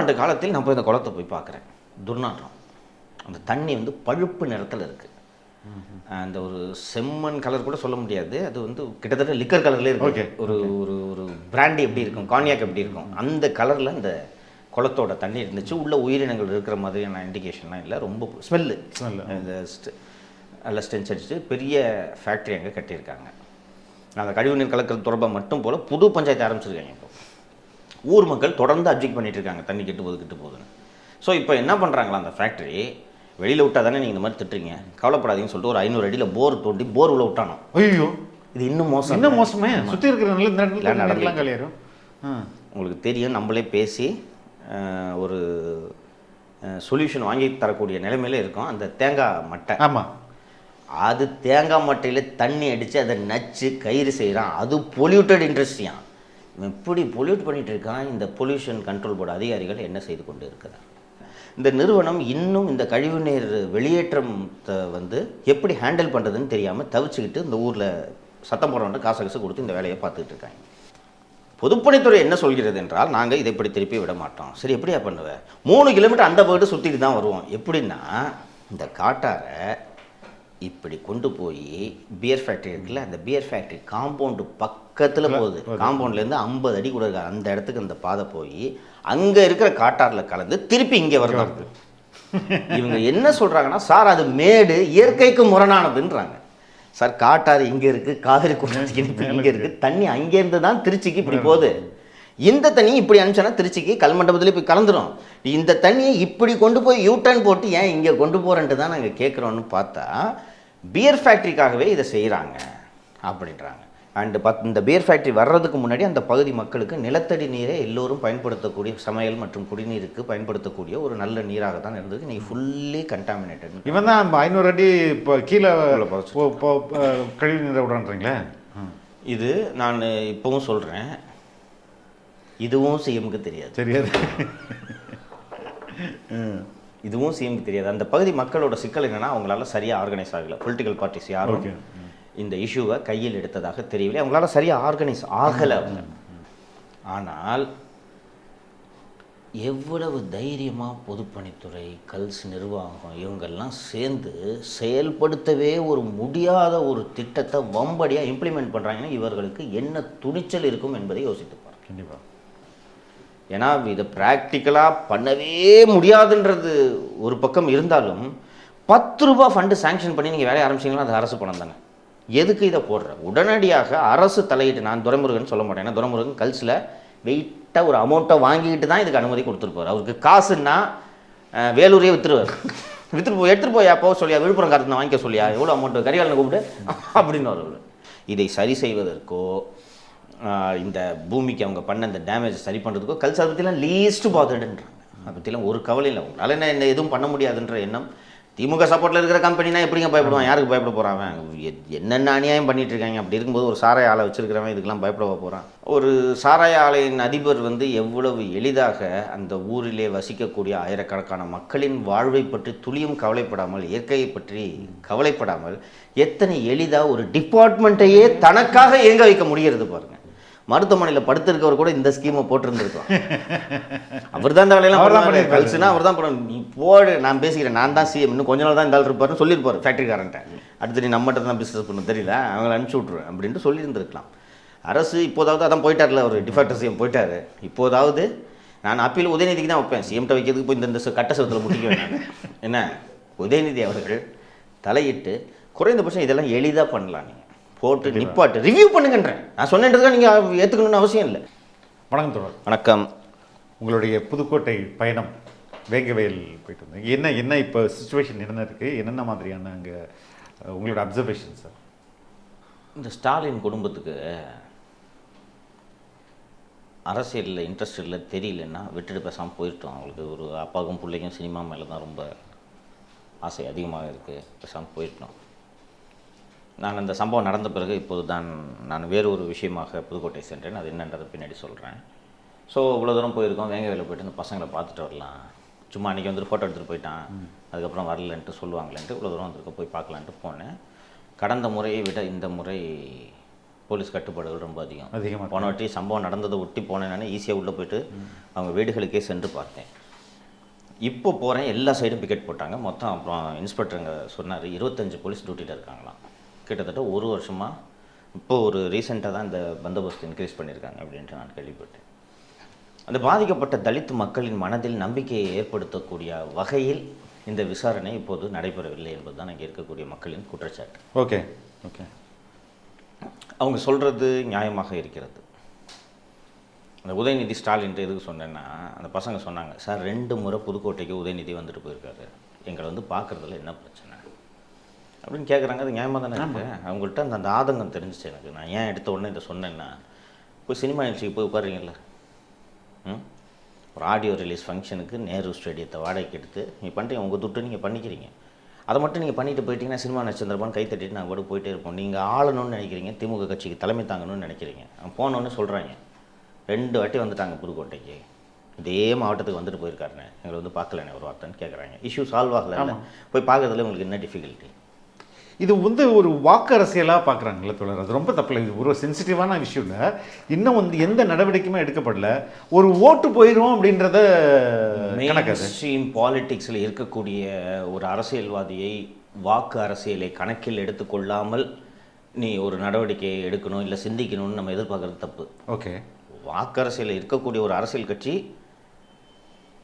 ஆண்டு காலத்தில் நான் போய் இந்த குளத்தை போய் பார்க்குறேன். துர்நாற்றம். அந்த தண்ணி வந்து பழுப்பு நிறத்தில் இருக்குது. அந்த ஒரு செம்மண் கலர் கூட சொல்ல முடியாது, அது வந்து கிட்டத்தட்ட லிக்கர் கலர்லேயே இருக்கு. ஒரு ஒரு ஒரு பிராண்டி எப்படி இருக்கும், கான்யாக் எப்படி இருக்கும், அந்த கலரில் அந்த குளத்தோட தண்ணி இருந்துச்சு. உள்ள உயிரினங்கள் இருக்கிற மாதிரியான இண்டிகேஷன்லாம் இல்லை. ரொம்ப ஸ்மெல்லு. இந்த நல்ல ஸ்டென்ஸ் அடிச்சுட்டு பெரிய ஃபேக்ட்ரி அங்கே கட்டியிருக்காங்க. அந்த கழிவுநீர் கலக்கிறது தொடர்பாக மட்டும் போல் புது பஞ்சாயத்து ஆரம்பிச்சிருக்காங்க. இப்போ ஊர் மக்கள் தொடர்ந்து அப்ஜெக்ட் பண்ணிட்டு இருக்காங்க, தண்ணி கெட்டு போகுதுன்னு. ஸோ இப்போ என்ன பண்ணுறாங்களா, அந்த ஃபேக்ட்ரி வெளியில் விட்டால் தானே நீங்கள் இந்த மாதிரி திட்டுறீங்க, கவலைப்படாதீங்கன்னு சொல்லிட்டு ஒரு 500 அடியில் போர் தோண்டி போர் உள்ள விட்டானோ. ஐயோ, இது இன்னும் மோசம். இன்னும் மோசமே. சுற்றி இருக்கிற நிலம் கலையிடும். உங்களுக்கு தெரியும், நம்மளே பேசி ஒரு சொல்யூஷன் வாங்கி தரக்கூடிய நிலைமையில இருக்கும். அந்த தேங்காய் மட்டை, ஆமாம், அது தேங்காய் மட்டையில் தண்ணி அடித்து அதை நச்சு கயிறு செய்கிறான். அது பொல்யூட்டட் இண்டஸ்ட்ரியான். இப்படி பொல்யூட் பண்ணிகிட்டு இருக்கான். இந்த பொல்யூஷன் கண்ட்ரோல் போர்டு அதிகாரிகள் என்ன செய்து கொண்டு இருக்கிறார்? இந்த நிறுவனம் இன்னும் இந்த கழிவுநீர் வெளியேற்றத்தை வந்து எப்படி ஹேண்டில் பண்ணுறதுன்னு தெரியாமல் தவிச்சுக்கிட்டு இந்த ஊரில் சத்தம் போடுறவன்ட்டு காசு கொடுத்து இந்த வேலையை பார்த்துக்கிட்டு இருக்காங்க. பொதுப்பணித்துறை என்ன சொல்கிறது என்றால், நாங்கள் இதை இப்படி திருப்பி விட மாட்டோம். சரி, எப்படியா பண்ணுவேன்? 3 கிலோமீட்டர் அந்த பகுதி சுற்றிட்டு தான் வருவோம். எப்படின்னா, இந்த காட்டாரை இப்படி கொண்டு போய் பியர் ஃபேக்ட்ரி இருக்குல்ல, அந்த பியர் ஃபேக்ட்ரி காம்பவுண்டு பக்கத்தில் போகுது. காம்பவுண்ட்லேருந்து 50 அடி கூட இருக்காது, அந்த இடத்துக்கு அந்த பாதை போய் அங்கே இருக்கிற காட்டாரில் கலந்து திருப்பி இங்கே வருது. இவங்க என்ன சொல்கிறாங்கன்னா, சார் அது மேடு இயற்கைக்கு முரணானதுன்றாங்க. சார், காட்டாறு இங்கே இருக்குது, காவிரி குளத்துக்கு இங்கே இருக்குது, தண்ணி அங்கேருந்து தான் திருச்சிக்கு இப்படி போகுது. இந்த தண்ணி இப்படி அனுப்பிச்சோன்னா திருச்சிக்கு கல்மண்டபத்தில் போய் கலந்துரும். இந்த தண்ணியை இப்படி கொண்டு போய் யூட்டர்ன் போட்டு ஏன் இங்கே கொண்டு போகிறேன்ட்டு தான் நாங்கள் கேட்குறோன்னு பார்த்தா, பியர் ஃபேக்ட்ரிக்காகவே இதை செய்கிறாங்க அப்படின்றாங்க. அண்டு இந்த பியர் ஃபேக்ட்ரி வர்றதுக்கு முன்னாடி அந்த பகுதி மக்களுக்கு நிலத்தடி நீரை எல்லோரும் பயன்படுத்தக்கூடிய, சமையல் மற்றும் குடிநீருக்கு பயன்படுத்தக்கூடிய ஒரு நல்ல நீராக தான் இருந்தது. இன்றைக்கி ஃபுல்லி கண்டாமினேட்டட். இவன் தான் 500 அடி இப்போ கீழே கழிவு நீரை விடான்றீங்களே. இது நான் இப்போவும் சொல்கிறேன், இதுவும் சிஎம்க்கு தெரியாது. இதுவும் சிஎம்க்கு தெரியாது. அந்த பகுதி மக்களோட சிக்கல் என்னென்னா, அவங்களால சரியாக ஆர்கனைஸ் ஆகலை. பொலிட்டிக்கல் பார்ட்டிஸ் யாரும் இந்த இஷ்யூவை கையில் எடுத்ததாக தெரியவில்லை. அவங்களால சரியாக ஆர்கனைஸ் ஆகலை அவங்க. ஆனால் எவ்வளவு தைரியமாக பொதுப்பணித்துறை, கல்ஸ் நிர்வாகம் இவங்கெல்லாம் சேர்ந்து செயல்படுத்தவே ஒரு முடியாத ஒரு திட்டத்தை வம்படியாக இம்ப்ளிமெண்ட் பண்ணுறாங்கன்னா, இவர்களுக்கு என்ன துணிச்சல் இருக்கும் என்பதை யோசித்துப்பார். கண்டிப்பாக. ஏன்னா இதை ப்ராக்டிக்கலாக பண்ணவே முடியாதுன்றது ஒரு பக்கம் இருந்தாலும், 10 ரூபா ஃபண்டு சாங்ஷன் பண்ணி நீங்கள் வேலையை ஆரம்பிச்சிங்கன்னா அது அரசு பணம் தானே. எதுக்கு இதை போடுற? உடனடியாக அரசு தலையிட்டு, நான் துரைமுருகன் சொல்ல மாட்டேன், ஏன்னா துரைமுருகன் கல்ஸில் வெயிட்டாக ஒரு அமௌண்ட்டை வாங்கிக்கிட்டு தான் இதுக்கு அனுமதி கொடுத்துருப்பார். அவருக்கு காசுன்னா வேலூரே விற்றுருவார். எடுத்துகிட்டு போயா போக சொல்லியா, விழுப்புரம் காரத்தை வாங்கிக்க சொல்லியா, எவ்வளோ அமௌண்ட்டு, கரிகாலனை கூப்பிட்டு அப்படின்னு வருவார். இதை சரி செய்வதற்கோ இந்த பூமிக்கு அவங்க பண்ண இந்த டேமேஜ் சரி பண்ணுறதுக்கோ கல்ஸ் அதை பற்றிலாம் லீஸ்ட்டு பாத்துடுன்றாங்க. அதை பற்றிலாம் ஒரு கவலை இல்லை. உங்களால் என்ன எதுவும் பண்ண முடியாதுன்ற எண்ணம். திமுக சப்போர்ட்டில் இருக்கிற கம்பெனினா எப்படிங்க பயப்படுவான்? யாருக்கு பயப்பட போகிறான்? என்னென்ன அநியாயம் பண்ணிட்டு இருக்காங்க. அப்படி இருக்கும்போது ஒரு சாராய ஆலை வச்சிருக்கிறவன் இதுக்கெல்லாம் பயப்பட போகிறான்? ஒரு சாராய ஆலையின் அதிபர் வந்து எவ்வளவு எளிதாக அந்த ஊரிலே வசிக்கக்கூடிய ஆயிரக்கணக்கான மக்களின் வாழ்வை பற்றி துளியும் கவலைப்படாமல், இயற்கையை பற்றி கவலைப்படாமல் எத்தனை எளிதாக ஒரு டிபார்ட்மெண்ட்டையே தனக்காக இயங்க வைக்க முடிகிறது பாருங்க. மருத்துவமனையில் படுத்திருக்கவர் கூட இந்த ஸ்கீமை போட்டிருந்துருக்கோம். அவர் தான் இந்த வேலையெல்லாம் கல்சுனா அவர் தான் பண்ணணும். நீ போடு, நான் பேசிக்கிறேன், நான் தான் சிஎம், இன்னும் கொஞ்ச நாள் தான் இந்த ஆள் இருப்பாருன்னு சொல்லியிருப்பார் ஃபேக்ட்ரிக்காரன்ட்ட. அடுத்து நீ நம்மகிட்ட தான் பிஸ்னஸ் பண்ண தெரியல, அவங்களை அனுப்பிச்சி விட்ருவேன் அப்படின்ட்டு சொல்லியிருந்துருக்கலாம். அரசு இப்போதாவது அதான் போயிட்டார்ல, அவர் டிஃபாக்டர் சிஎம் போயிட்டார். இப்போதாவது நான் அப்பீல் உதயநிதிக்கு தான் வைப்பேன். சிஎம்கிட்ட வைக்கிறதுக்கு போய் இந்த கட்ட சவத்தில் முட்டிக்க வேண்டாம். என்ன, உதயநிதி அவர்கள் தலையிட்டு குறைந்தபட்சம் இதெல்லாம் எளிதாக பண்ணலாம். நீங்கள் போட்டு நிப்பாட்டு ரிவ்யூ பண்ணுங்கன்றேன். நான் சொன்னதுக்காக நீங்கள் ஏற்றுக்கணும்னு அவசியம் இல்லை. வணக்கம் தோழர். வணக்கம். உங்களுடைய புதுக்கோட்டை பயணம், வேங்கவேல் போயிட்டு வந்தீங்க. என்ன இப்போ சுச்சுவேஷன் என்ன இருக்குது, என்னென்ன மாதிரியான அங்கே உங்களோட அப்சர்வேஷன் சார்? இந்த ஸ்டாலின் குடும்பத்துக்கு அரசியலில் இன்ட்ரெஸ்ட் இல்லை, தெரியலன்னா விட்டுட்டு பேசாமல் போயிட்டோம். அவங்களுக்கு ஒரு அப்பாவுக்கும் பிள்ளைக்கும் சினிமா மேலே தான் ரொம்ப ஆசை அதிகமாக இருக்குது, பேசாமல் போயிட்டோம். நான் அந்த சம்பவம் நடந்த பிறகு இப்போது தான் நான் வேறு ஒரு விஷயமாக புதுக்கோட்டை சென்றேன். அது என்னன்றதை பின்னாடி சொல்கிறேன். ஸோ இவ்வளோ தூரம் போயிருக்கோம், வேங்கவேல போய்ட்டு இந்த பசங்களை பார்த்துட்டு வரலாம், சும்மா அன்றைக்கி வந்துட்டு ஃபோட்டோ எடுத்துகிட்டு போயிட்டான், அதுக்கப்புறம் வரலன்ட்டு சொல்லுவாங்களேன்ட்டு இவ்வளோ தூரம் வந்துருக்க போய் பார்க்கலான்ட்டு போனேன். கடந்த முறையை விட இந்த முறை போலீஸ் கட்டுப்பாடுகள் ரொம்ப அதிகம். அதிகமாக போன வாட்டி சம்பவம் நடந்ததை ஒட்டி போனேன், ஈஸியாக உள்ளே போயிட்டு அவங்க வீடுகளுக்கே சென்று பார்த்தேன். இப்போ போகிறேன், எல்லா சைடும் பிக்கெட் போட்டாங்க. மொத்தம் அப்புறம் இன்ஸ்பெக்டருங்க சொன்னார் 25 போலீஸ் டியூட்டியில் இருக்காங்களாம். கிட்டத்தட்ட ஒரு வருஷமாக. இப்போ ஒரு ரீசெண்டாக தான் இந்த பந்தோபஸ்து இன்க்ரீஸ் பண்ணியிருக்காங்க அப்படின்ட்டு நான் கேள்விப்பட்டேன். அந்த பாதிக்கப்பட்ட தலித் மக்களின் மனதில் நம்பிக்கையை ஏற்படுத்தக்கூடிய வகையில் இந்த விசாரணை இப்போது நடைபெறவில்லை என்பது தான் அங்கே இருக்கக்கூடிய மக்களின் குற்றச்சாட்டு. ஓகே ஓகே, அவங்க சொல்கிறது நியாயமாக இருக்கிறது. அந்த உதயநிதி ஸ்டாலின் எதுக்கு சொன்னேன்னா, அந்த பசங்க சொன்னாங்க, சார் 2 முறை புதுக்கோட்டைக்கு உதயநிதி வந்துட்டு போயிருக்காரு, எங்களை வந்து பார்க்குறதுல என்ன பிரச்சனை அப்படின்னு கேட்குறாங்க. அது நியாயமாக தானே இருக்குது. அவங்கள்ட்ட அந்த ஆதங்கம் தெரிஞ்சிச்சு எனக்கு. நான் ஏன் எடுத்த உடனே இதை சொன்னேன்னா, போய் சினிமா நிகழ்ச்சிக்கு போய் உட்காருறீங்கள, ஒரு ஆடியோ ரிலீஸ் ஃபங்க்ஷனுக்கு நேரு ஸ்டேடியத்தை வாடகைக்கு எடுத்து நீங்கள் பண்ணுறீங்க, உங்கள் துட்டு நீங்கள் பண்ணிக்கிறீங்க. அதை மட்டும் நீங்கள் பண்ணிட்டு போயிட்டீங்கன்னா சினிமா நட்சத்திரப்பான்னு கை தட்டிட்டு நாங்கள் கூட போயிட்டே இருப்போம். நீங்கள் ஆளணும்னு நினைக்கிறீங்க, திமுக கட்சிக்கு தலைமை தாங்கணும்னு நினைக்கிறீங்க. போனோன்னு சொல்கிறாங்க 2 வாட்டி வந்துட்டாங்க புதுக்கோட்டைக்கு, இதே மாவட்டத்துக்கு வந்துட்டு போயிருக்காருண்ணே, எங்களை வந்து பார்க்கலண்ணே ஒரு வார்த்தைன்னு கேட்குறாங்க. இஷ்யூ சால்வ் ஆகலை, போய் பார்க்கறதுல உங்களுக்கு என்ன டிஃபிகல்ட்டி? இது வந்து ஒரு வாக்கு அரசியலாக பார்க்குறாங்கல்ல தோழர், அது ரொம்ப தப்பில்லை. இது ஒரு சென்சிட்டிவான விஷயம் இல்லை. இன்னும் வந்து எந்த நடவடிக்கையுமே எடுக்கப்படல. ஒரு ஓட்டு போயிடும் அப்படின்றத மெயின்ஸ்ட்ரீம் பாலிடிக்ஸில் இருக்கக்கூடிய ஒரு அரசியல்வாதியை வாக்கு அரசியலை கணக்கில் எடுத்துக்கொள்ளாமல் நீ ஒரு நடவடிக்கையை எடுக்கணும் இல்லை சிந்திக்கணும்னு நம்ம எதிர்பார்க்குறது தப்பு. ஓகே, வாக்கு அரசியலில் இருக்கக்கூடிய ஒரு அரசியல் கட்சி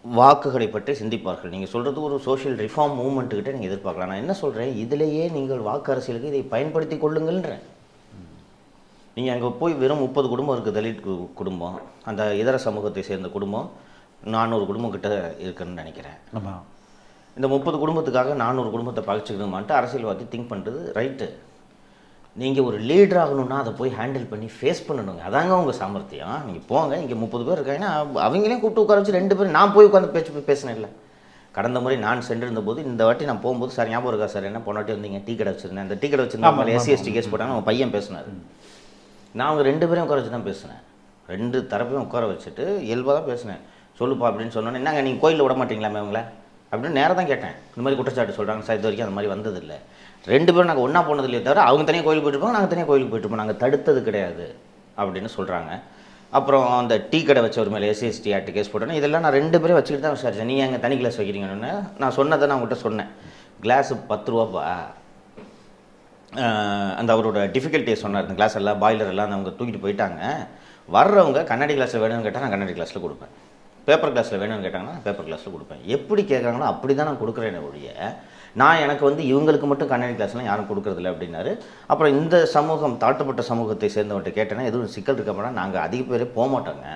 வாக்குகளை பற்றி சிந்திப்பார்கள். நீங்கள் சொல்கிறது ஒரு சோஷியல் ரிஃபார்ம் மூவ்மெண்ட்டுக்கிட்ட நீங்கள் எதிர்பார்க்கலாம். நான் என்ன சொல்கிறேன், இதிலேயே நீங்கள் வாக்கு அரசியலுக்கு இதை பயன்படுத்தி கொள்ளுங்கள்ன்றேன். நீங்கள் அங்கே போய் வெறும் 30 குடும்பம் இருக்குது, தலித் குடும்பம், அந்த இதர சமூகத்தை சேர்ந்த குடும்பம் 400 குடும்பம் கிட்ட இருக்குன்னு நினைக்கிறேன். ஆமாம், இந்த 30 குடும்பத்துக்காக 400 குடும்பத்தை பகிச்சிக்கணுமான்ட்டு அரசியல்வாதி திங்க் பண்ணுறது ரைட்டு. நீங்கள் ஒரு லீடர் ஆகணுன்னா அதை போய் ஹேண்டில் பண்ணி ஃபேஸ் பண்ணணுங்க. அதாங்க உங்கள் சாமர்த்தியம். நீங்கள் போங்க, இங்கே 30 பேர் இருக்காங்கன்னா அவங்களையும் கூப்பிட்டு உட்கார வச்சு 2 பேரும் நான் போய் உட்காந்து பேசினேன் இல்லை. கடந்த முறை நான் சென்றிருந்த போது, இந்த வாட்டி நான் போகும்போது, சார் ஞாபகம் இருக்கா சார், என்ன போனாட்டி வந்தீங்க, டீ கடை வச்சுருந்தேன், அந்த டீ கடை வச்சுருந்தா SC/ST கேஸ் போட்டாங்க, அவன் பையன் பேசினார். நான் அவங்க 2 பேரையும் உட்கார வச்சு தான் பேசினேன். 2 தரப்பையும் உட்கார வச்சுட்டு இயல்பாக தான் பேசினேன். சொல்லுப்பா அப்படின்னு சொன்னோன்னே, என்னங்க நீங்கள் கோயிலில் விட மாட்டீங்களாமே அவங்கள அப்படின்னு நேராக தான் கேட்டேன். இந்த மாதிரி குற்றச்சாட்டு சொல்கிறாங்க சார், இது வரைக்கும் அந்த மாதிரி வந்ததில்லை. 2 பேரும் நாங்கள் ஒன்றா போனதில்லையே தவிர அவங்க தனியாக கோயிலுக்கு போயிட்டுருப்போம், நாங்கள் தனியாக கோயிலுக்கு போயிட்டுருப்போம், நாங்கள் தடுத்தது கிடையாது அப்படின்னு சொல்கிறாங்க. அப்புறம் அந்த டீ கடை வச்சவர் மேலே SC/ST ஆக்ட் கேஸ் போட்டோன்னே இதெல்லாம் நான் 2 பேரும் வச்சுக்கிட்டு தான் விசாரிச்சேன். நீங்கள் எங்கள் தனி கிளாஸ் வைக்கிறீங்கன்னு நான் சொன்னதை நான் உங்கள்கிட்ட சொன்னேன். கிளாஸு 10 ரூபாப்பா. அந்த அவரோட டிஃபிகல்ட்டியை சொன்னார். இந்த கிளாஸ் எல்லாம் பாய்லர் எல்லாம் அவங்க தூக்கிட்டு போயிட்டாங்க. வர்றவங்க கண்ணாடி கிளாஸில் வேணும்னு கேட்டால் நான் கண்ணாடி கிளாஸில் கொடுப்பேன், பேப்பர் கிளாஸில் வேணும்னு கேட்டாங்கன்னா பேப்பர் கிளாஸில் கொடுப்பேன். எப்படி கேட்குறாங்களோ அப்படி தான் நான் கொடுக்குறேன் ஒழிய நான் எனக்கு வந்து இவங்களுக்கு மட்டும் கண்ணாடி கிளாஸ்லாம் யாரும் கொடுக்குறதில்ல அப்படின்னாரு. அப்புறம் இந்த சமூகம் தாழ்த்தப்பட்ட சமூகத்தை சேர்ந்தவன்ட்ட கேட்டேன்னா எதுவும் சிக்கல் இருக்க மாட்டோம், நாங்கள் அதிக பேரே போக மாட்டோங்க,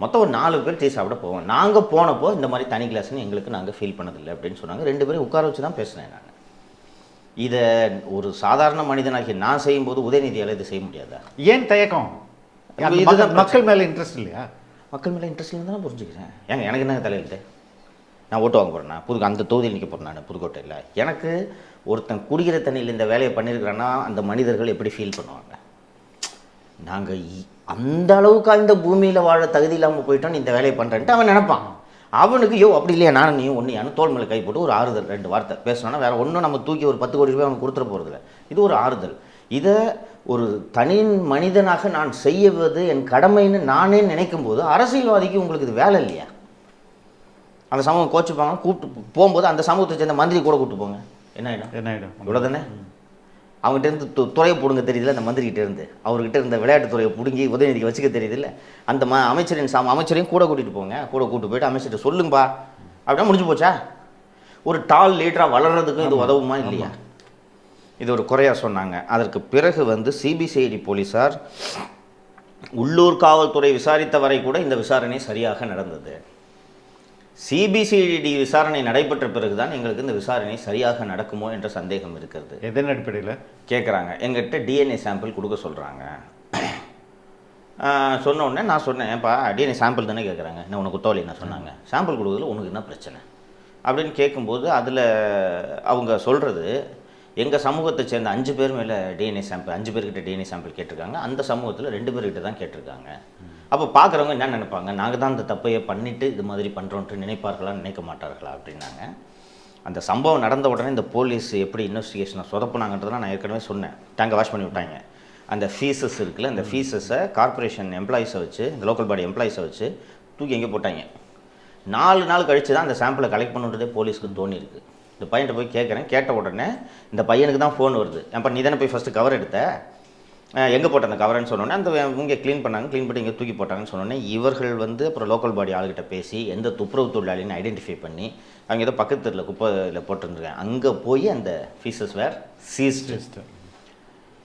மொத்தம் ஒரு 4 பேர் டீ சாப்பிட போவோம், நாங்கள் போனப்போ இந்த மாதிரி தனி கிளாஸ்ன்னு எங்களுக்கு நாங்கள் ஃபீல் பண்ணதில்லை அப்படின்னு சொன்னாங்க. 2 பேரும் உட்கார வச்சு தான் பேசினேன் நான். இதை ஒரு சாதாரண மனிதனாகி நான் செய்யும்போது உதயநிதியால் இது செய்ய முடியாதா? ஏன் தயக்கம்? மக்கள் மேலே இன்ட்ரெஸ்ட் இல்லையா? மக்கள் மேலே இன்ட்ரெஸ்ட் இல்லைன்னு தான் புரிஞ்சுக்கிறேன். ஏங்க எனக்கு என்னங்க தலையெழுத்து? நான் ஓட்டு வாங்க போகிறேன்னா அந்த தொகுதியில் நிற்க போகிறேன் நான் புதுக்கோட்டையில். எனக்கு ஒருத்தன் குடிக்கிற தண்ணியில் இந்த வேலையை பண்ணியிருக்கிறேன்னா அந்த மனிதர்கள் எப்படி ஃபீல் பண்ணுவாங்க? நாங்கள் அந்த அளவுக்கு அந்த பூமியில் வாழ தகுதி இல்லாமல் போயிட்டோன்னு இந்த வேலையை பண்ணுறேன்ட்டு அவன் நினைப்பான். அவனுக்கு அப்படி இல்லையா நானும் நீயும் ஒன்றையானு தோல் மேலே கை போட்டு ஒரு ஆறுதல் 2 வார்த்தை பேசணும்னா வேறு ஒன்றும் நம்ம தூக்கி ஒரு 10 கோடி ரூபாய் அவனுக்கு கொடுத்துட போகிறதில்ல. இது ஒரு ஆறுதல். இதை ஒரு தனி மனிதனாக நான் செய்வது என் கடமைன்னு நானே நினைக்கும் போது அரசியல்வாதிக்கு உங்களுக்கு இது வேலை இல்லையா? அந்த சமூகம் கோச்சுப்பாங்க, கூப்பிட்டு போகும்போது அந்த சமூகத்தை சேர்ந்த மந்திரி கூட கூப்பிட்டு போங்க, என்ன ஆகிடும்? இவ்வளோ தானே. அவங்ககிட்ட இருந்து துறையை பிடுங்க தெரியுதுல்ல, அந்த மந்திரிகிட்ட இருந்து அவர்கிட்ட இருந்த விளையாட்டுத்துறையை பிடுங்கி உதயநிதிக்கு வச்சுக்க தெரியுதுல்ல, அந்த அமைச்சரையும் கூட கூட்டிகிட்டு போங்க. கூட கூப்பிட்டு போயிட்டு அமைச்சர்கிட்ட சொல்லுங்கப்பா அப்படின்னா முடிஞ்சு போச்சா? ஒரு டால் லீடராக வளர்கிறதுக்கும் இது உதவுமா இல்லையா? இது ஒரு குறையாக சொன்னாங்க. அதற்கு பிறகு வந்து CBCID போலீஸார் உள்ளூர் காவல்துறை விசாரித்த வரை கூட இந்த விசாரணை சரியாக நடந்தது. CBCID விசாரணை நடைபெற்ற பிறகு தான் எங்களுக்கு இந்த விசாரணை சரியாக நடக்குமோ என்ற சந்தேகம் இருக்கிறது. எதன் அடிப்படையில் கேட்குறாங்க? எங்கிட்ட DNA சாம்பிள் கொடுக்க சொல்கிறாங்க. சொன்ன உடனே நான் சொன்னேன், ஏன்ப்பா DNA சாம்பிள் தானே கேட்குறாங்க, என்ன உனக்கு குத்தவலி நான் சொன்னாங்க, சாம்பிள் கொடுக்குறதுல உனக்கு என்ன பிரச்சனை அப்படின்னு கேட்கும்போது அதில் அவங்க சொல்கிறது, எங்கள் சமூகத்தை சேர்ந்த 5 பேர் மேலே DNA சாம்பிள் 5 பேர்கிட்ட DNA சாம்பிள் கேட்டிருக்காங்க, அந்த சமூகத்தில் 2 பேர்கிட்ட தான் கேட்டிருக்காங்க. அப்போ பார்க்குறவங்க என்ன நினைப்பாங்க, நாங்கள் தான் அந்த தப்பையை பண்ணிவிட்டு இது மாதிரி பண்ணுறோன்ட்டு நினைப்பார்களா நினைக்க மாட்டார்களா அப்படின்னாங்க. அந்த சம்பவம் நடந்த உடனே இந்த போலீஸ் எப்படி இன்வெஸ்டிகேஷனை சொதப்புனாங்கன்றதான் நான் ஏற்கனவே சொன்னேன். டேங்கை வாஷ் பண்ணி விட்டாங்க. அந்த ஃபீஸஸ் இருக்குல்ல, அந்த ஃபீஸஸை கார்ப்பரேஷன் எம்ப்ளாயிஸை வச்சு, இந்த லோக்கல் பாடி எம்ப்ளாயிஸை வச்சு தூக்கி எங்கே போட்டாங்க. 4 நாள் கழித்து தான் அந்த சாம்பிளை கலெக்ட் பண்ணுறதே போலீஸ்க்கு தோணியிருக்கு. இந்த பையன்கிட்ட போய் கேட்குறேன், கேட்ட உடனே இந்த பையனுக்கு தான் ஃபோன் வருது. அப்போ நீ தானே போய் ஃபஸ்ட்டு கவர் எடுத்த, எங்கே போட்ட அந்த கவர்னு சொன்னோன்னே அந்த இங்கே க்ளீன் பண்ணாங்க, க்ளீன் பண்ணி இங்கே தூக்கி போட்டாங்கன்னு சொன்னோன்னே இவர்கள் வந்து அப்புறம் லோக்கல் பாடி ஆளுகிட்ட பேசி எந்த துப்புரவு தொழிலாளின்னு ஐடென்டிஃபை பண்ணி அவங்க ஏதோ பக்கத்து தெருவில் குப்பையில் போட்டுருந்துருக்கேன், அங்கே போய் அந்த ஃபீஸஸ் வேர் சீஸ்டு.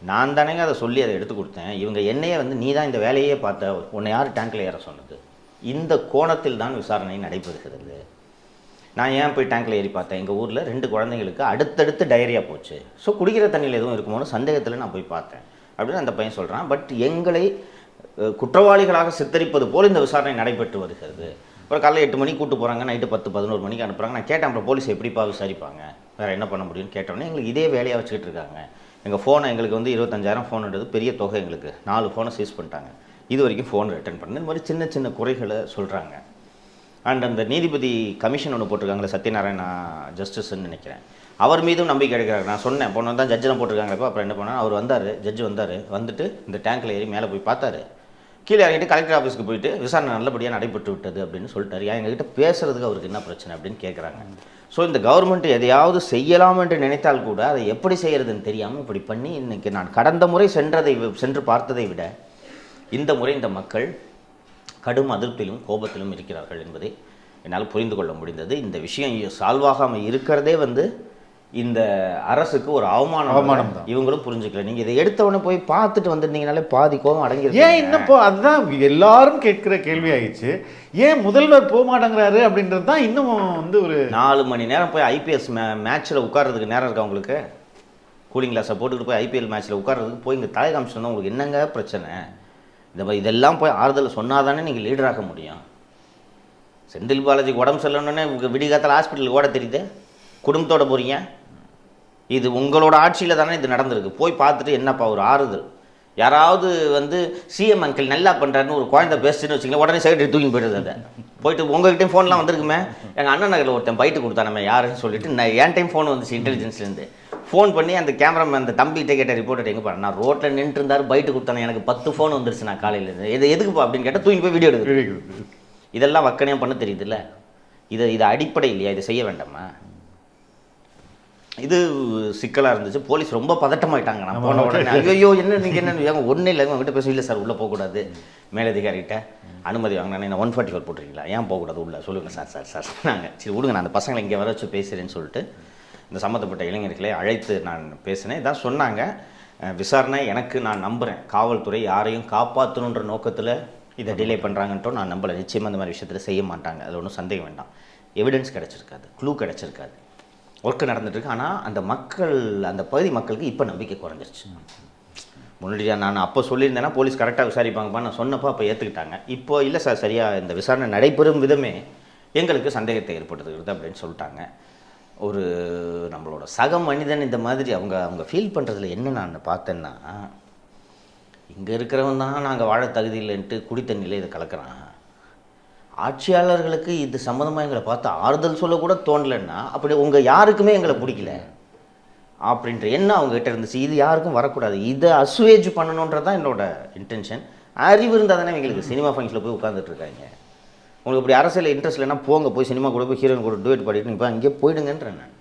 நான் தானேங்க அதை சொல்லி அதை எடுத்து கொடுத்தேன். இவங்க என்னையே வந்து நீ தான் இந்த வேலையே பார்த்த, உன்னை யார் டேங்க்கில் ஏற சொன்னது? இந்த கோணத்தில் தான் விசாரணை நடைபெறுகிறது. நான் ஏன் போய் டேங்க்கில் ஏறி பார்த்தேன், எங்கள் ஊரில் 2 குழந்தைங்களுக்கு அடுத்தடுத்து டயரியா போச்சு. ஸோ குடிக்கிற தண்ணியில் எதுவும் இருக்குமோன்னு சந்தேகத்தில் நான் போய் பார்த்தேன் அப்படின்னு அந்த பையன் சொல்கிறான். பட் எங்களை குற்றவாளிகளாக சித்தரிப்பது போல் இந்த விசாரணை நடைபெற்று வருகிறது. அப்புறம் காலையில் 8 மணிக்கு கூட்டு போகிறாங்க, நைட்டு 10-11 மணிக்கு அனுப்புகிறாங்க. நான் கேட்டேன், அப்புறம் போலீஸ் எப்படிப்பா விசாரிப்பாங்க, வேறு என்ன பண்ண முடியும்னு கேட்டோன்னே எங்களுக்கு இதே வேலையாக வச்சுக்கிட்டு இருக்காங்க. எங்கள் ஃபோனை எங்களுக்கு வந்து 25,000 ஃபோனுன்றது பெரிய தொகை, எங்களுக்கு 4 ஃபோனை சீஸ் பண்ணிட்டாங்க, இது வரைக்கும் ஃபோன் ரிட்டர்ன் பண்ணு, இந்த மாதிரி சின்ன சின்ன குறைகளை சொல்கிறாங்க. அண்ட் அந்த நீதிபதி கமிஷன் ஒன்று போட்டிருக்காங்களே, சத்யநாராயணா ஜஸ்டிஸ்ன்னு நினைக்கிறேன், அவர் மீதும் நம்பிக்கை எடுக்கிறாங்க. நான் சொன்னேன் போன தான் ஜட்ஜெலாம் போட்டிருக்காங்க. இப்போ அப்புறம் என்ன பண்ணால் அவர் வந்தார், ஜட்ஜு வந்தார், வந்துட்டு இந்த டேங்க்கில் ஏறி மேலே போய் பார்த்தாரு, கீழே இறங்கிட்டு கலெக்டர் ஆஃபீஸ்க்கு போயிட்டு விசாரணை நல்லபடியாக நடைபெற்று விட்டது அப்படின்னு சொல்லிட்டாரு. எங்ககிட்ட பேசுகிறதுக்கு அவருக்கு என்ன பிரச்சனை அப்படின்னு கேட்குறாங்க. ஸோ இந்த கவர்மெண்ட் எதையாவது செய்யலாம் என்று நினைத்தால் கூட அதை எப்படி செய்கிறதுன்னு தெரியாமல் இப்படி பண்ணி இன்றைக்கி நான் கடந்த முறை சென்று பார்த்ததை விட இந்த முறை இந்த மக்கள் கடும் அதிருப்தியிலும் கோபத்திலும் இருக்கிறார்கள் என்பதை என்னால் புரிந்து கொள்ள முடிந்தது. இந்த விஷயம் சால்வாகாமல் இருக்கிறதே வந்து இந்த அரசுக்கு ஒரு அவமானம் தான். இவங்களும் புரிஞ்சுக்கல. நீங்கள் இதை எடுத்தவொடனே போய் பார்த்துட்டு வந்துருந்தீங்கனாலே பாதி கோபம் அடங்கிருக்கு. ஏன் இன்னப்போ அதுதான் எல்லாரும் கேட்குற கேள்வி ஆயிடுச்சு, ஏன் முதல்வர் போக மாட்டேங்கிறாரு அப்படின்றது தான் இன்னும் வந்து ஒரு 4 மணி நேரம் போய் ஐபிஎஸ் மேட்ச்சில் உட்கார்றதுக்கு நேரம் இருக்கா உங்களுக்கு? கூலிங் கிளாஸை போட்டுக்கிட்டு போய் ஐபிஎல் மேட்ச்சில் உட்கார்றதுக்கு போய் இங்கே தலை காமிச்சோன்னா உங்களுக்கு என்னங்க பிரச்சனை? இதெல்லாம் போய் ஆறுதல் சொன்னால் தானே நீங்கள் லீடராக முடியும். செந்தில் பாலாஜிக்கு உடம்பு சரியில்லைன்னொன்னே விடிகாலத்தில் ஹாஸ்பிட்டலுக்கு ஓட தெரியுது, குடும்பத்தோட போகிறீங்க. இது உங்களோட ஆட்சியில் தானே இது நடந்திருக்கு. போய் பார்த்துட்டு என்னப்பா ஒரு ஆறுதல். யாராவது வந்து சிஎம் அங்கிள் நல்லா பண்ணுறாருன்னு ஒரு குழந்தை பேசுன்னு வச்சுக்கலாம், உடனே சைடு தூக்கி போய்டுது. அதை போயிட்டு உங்கள்கிட்டையும் ஃபோன்லாம் வந்திருக்குமே, எங்கள் அண்ணன் நகரில் ஒருத்தன் பைட்டு கொடுத்தான் நம்ம யாருன்னு சொல்லிட்டு நான் என் டைம் ஃபோன் வந்துச்சு இன்டெலிஜென்ஸ்லேருந்து. ஃபோன் பண்ணி அந்த கேமராமேன் அந்த தம்பிகிட்ட கேட்ட ரிப்போர்ட்டர் எங்கே பாரு, நான் ரோட்டில் நின்று இருந்தார் பைட்டு கொடுத்தானே, எனக்கு 10 ஃபோன் வந்துருச்சு நான் காலையிலேருந்து, இது எதுக்குப்பா அப்படின்னு கேட்டால் தூக்கி போய் வீடியோ எடுக்குது. இதெல்லாம் வக்கனையாக பண்ண தெரியுதுல்ல, இது அடிப்படை இல்லையா? இதை செய்ய வேண்டாமா? இது சிக்கலாக இருந்துச்சு. போலீஸ் ரொம்ப பதட்டமாயிட்டாங்க. நான் போன உடனே ஐயோ என்ன நீங்கள் என்ன ஒன்றும் இல்லை அவங்ககிட்ட பேச, இல்லை சார் உள்ளே போகக்கூடாது, மேலதிகாரிகிட்ட அனுமதி வாங்கினா என்ன 144 போட்டிருக்கீங்களா, ஏன் போகக்கூடாது உள்ளே சொல்லுங்கள் சார் நாங்கள் சரி விடுங்க, நான் அந்த பசங்களை இங்கே வர வச்சு பேசுகிறேன்னு சொல்லிட்டு இந்த சம்மந்தப்பட்ட இளைஞர்களை அழைத்து நான் பேசினேன். இதான் சொன்னாங்க, விசாரணை எனக்கு நான் நம்புகிறேன் காவல்துறை யாரையும் காப்பாற்றணுன்ற நோக்கத்தில் இதை டிலே பண்ணுறாங்கன்ட்டோ நான் நம்பலை. நிச்சயமாக இந்த மாதிரி விஷயத்தில் செய்ய மாட்டாங்க, அதில் ஒன்றும் சந்தேகம் வேண்டாம். எவிடன்ஸ் கிடச்சிருக்காது, க்ளூ கிடச்சிருக்காது, ஒர்க்கு நடந்துட்டுருக்கு. ஆனால் அந்த மக்கள், அந்த பகுதி மக்களுக்கு இப்போ நம்பிக்கை குறைஞ்சிருச்சு. முன்னாடி நான் அப்போ சொல்லியிருந்தேன்னா போலீஸ் கரெக்டாக விசாரிப்பாங்கப்பா, நான் சொன்னப்போ அப்போ ஏற்றுக்கிட்டாங்க. இப்போ இல்லை சார், சரியாக இந்த விசாரணை நடைபெறும் விதமே எங்களுக்கு சந்தேகத்தை ஏற்படுத்துகிறது அப்படின்னு சொல்லிட்டாங்க. ஒரு நம்மளோட சக மனிதன் இந்த மாதிரி அவங்க ஃபீல் பண்ணுறதுல என்ன நான் பார்த்தேன்னா, இங்கே இருக்கிறவன் தான் நாங்கள் வாழ தகுதி இல்லைன்ட்டு குடி தண்ணியில் இதை கலக்கிறான். ஆட்சியாளர்களுக்கு இது சம்மந்தமாக எங்களை பார்த்து ஆறுதல் சொல்லக்கூட தோணலைன்னா அப்படி உங்கள் யாருக்குமே எங்களை பிடிக்கல அப்படின்ற எண்ணம் அவங்ககிட்ட இருந்துச்சு. இது யாருக்கும் வரக்கூடாது, இதை அசுவேஜ் பண்ணணுன்றது தான் என்னோட இன்டென்ஷன். அறிவு இருந்தால் தானே எங்களுக்கு சினிமா ஃபங்க்ஷனில் போய் உட்காந்துட்டு இருக்காங்க. உங்களுக்கு இப்படி அரசியல் இன்ட்ரெஸ்ட் இல்லைன்னா போங்க, போய் சினிமா கூட போய் ஹீரோயின் கூட டுவேட் பாடிட்டு இப்போ அங்கேயே போயிடுங்கன்றேன் நான்.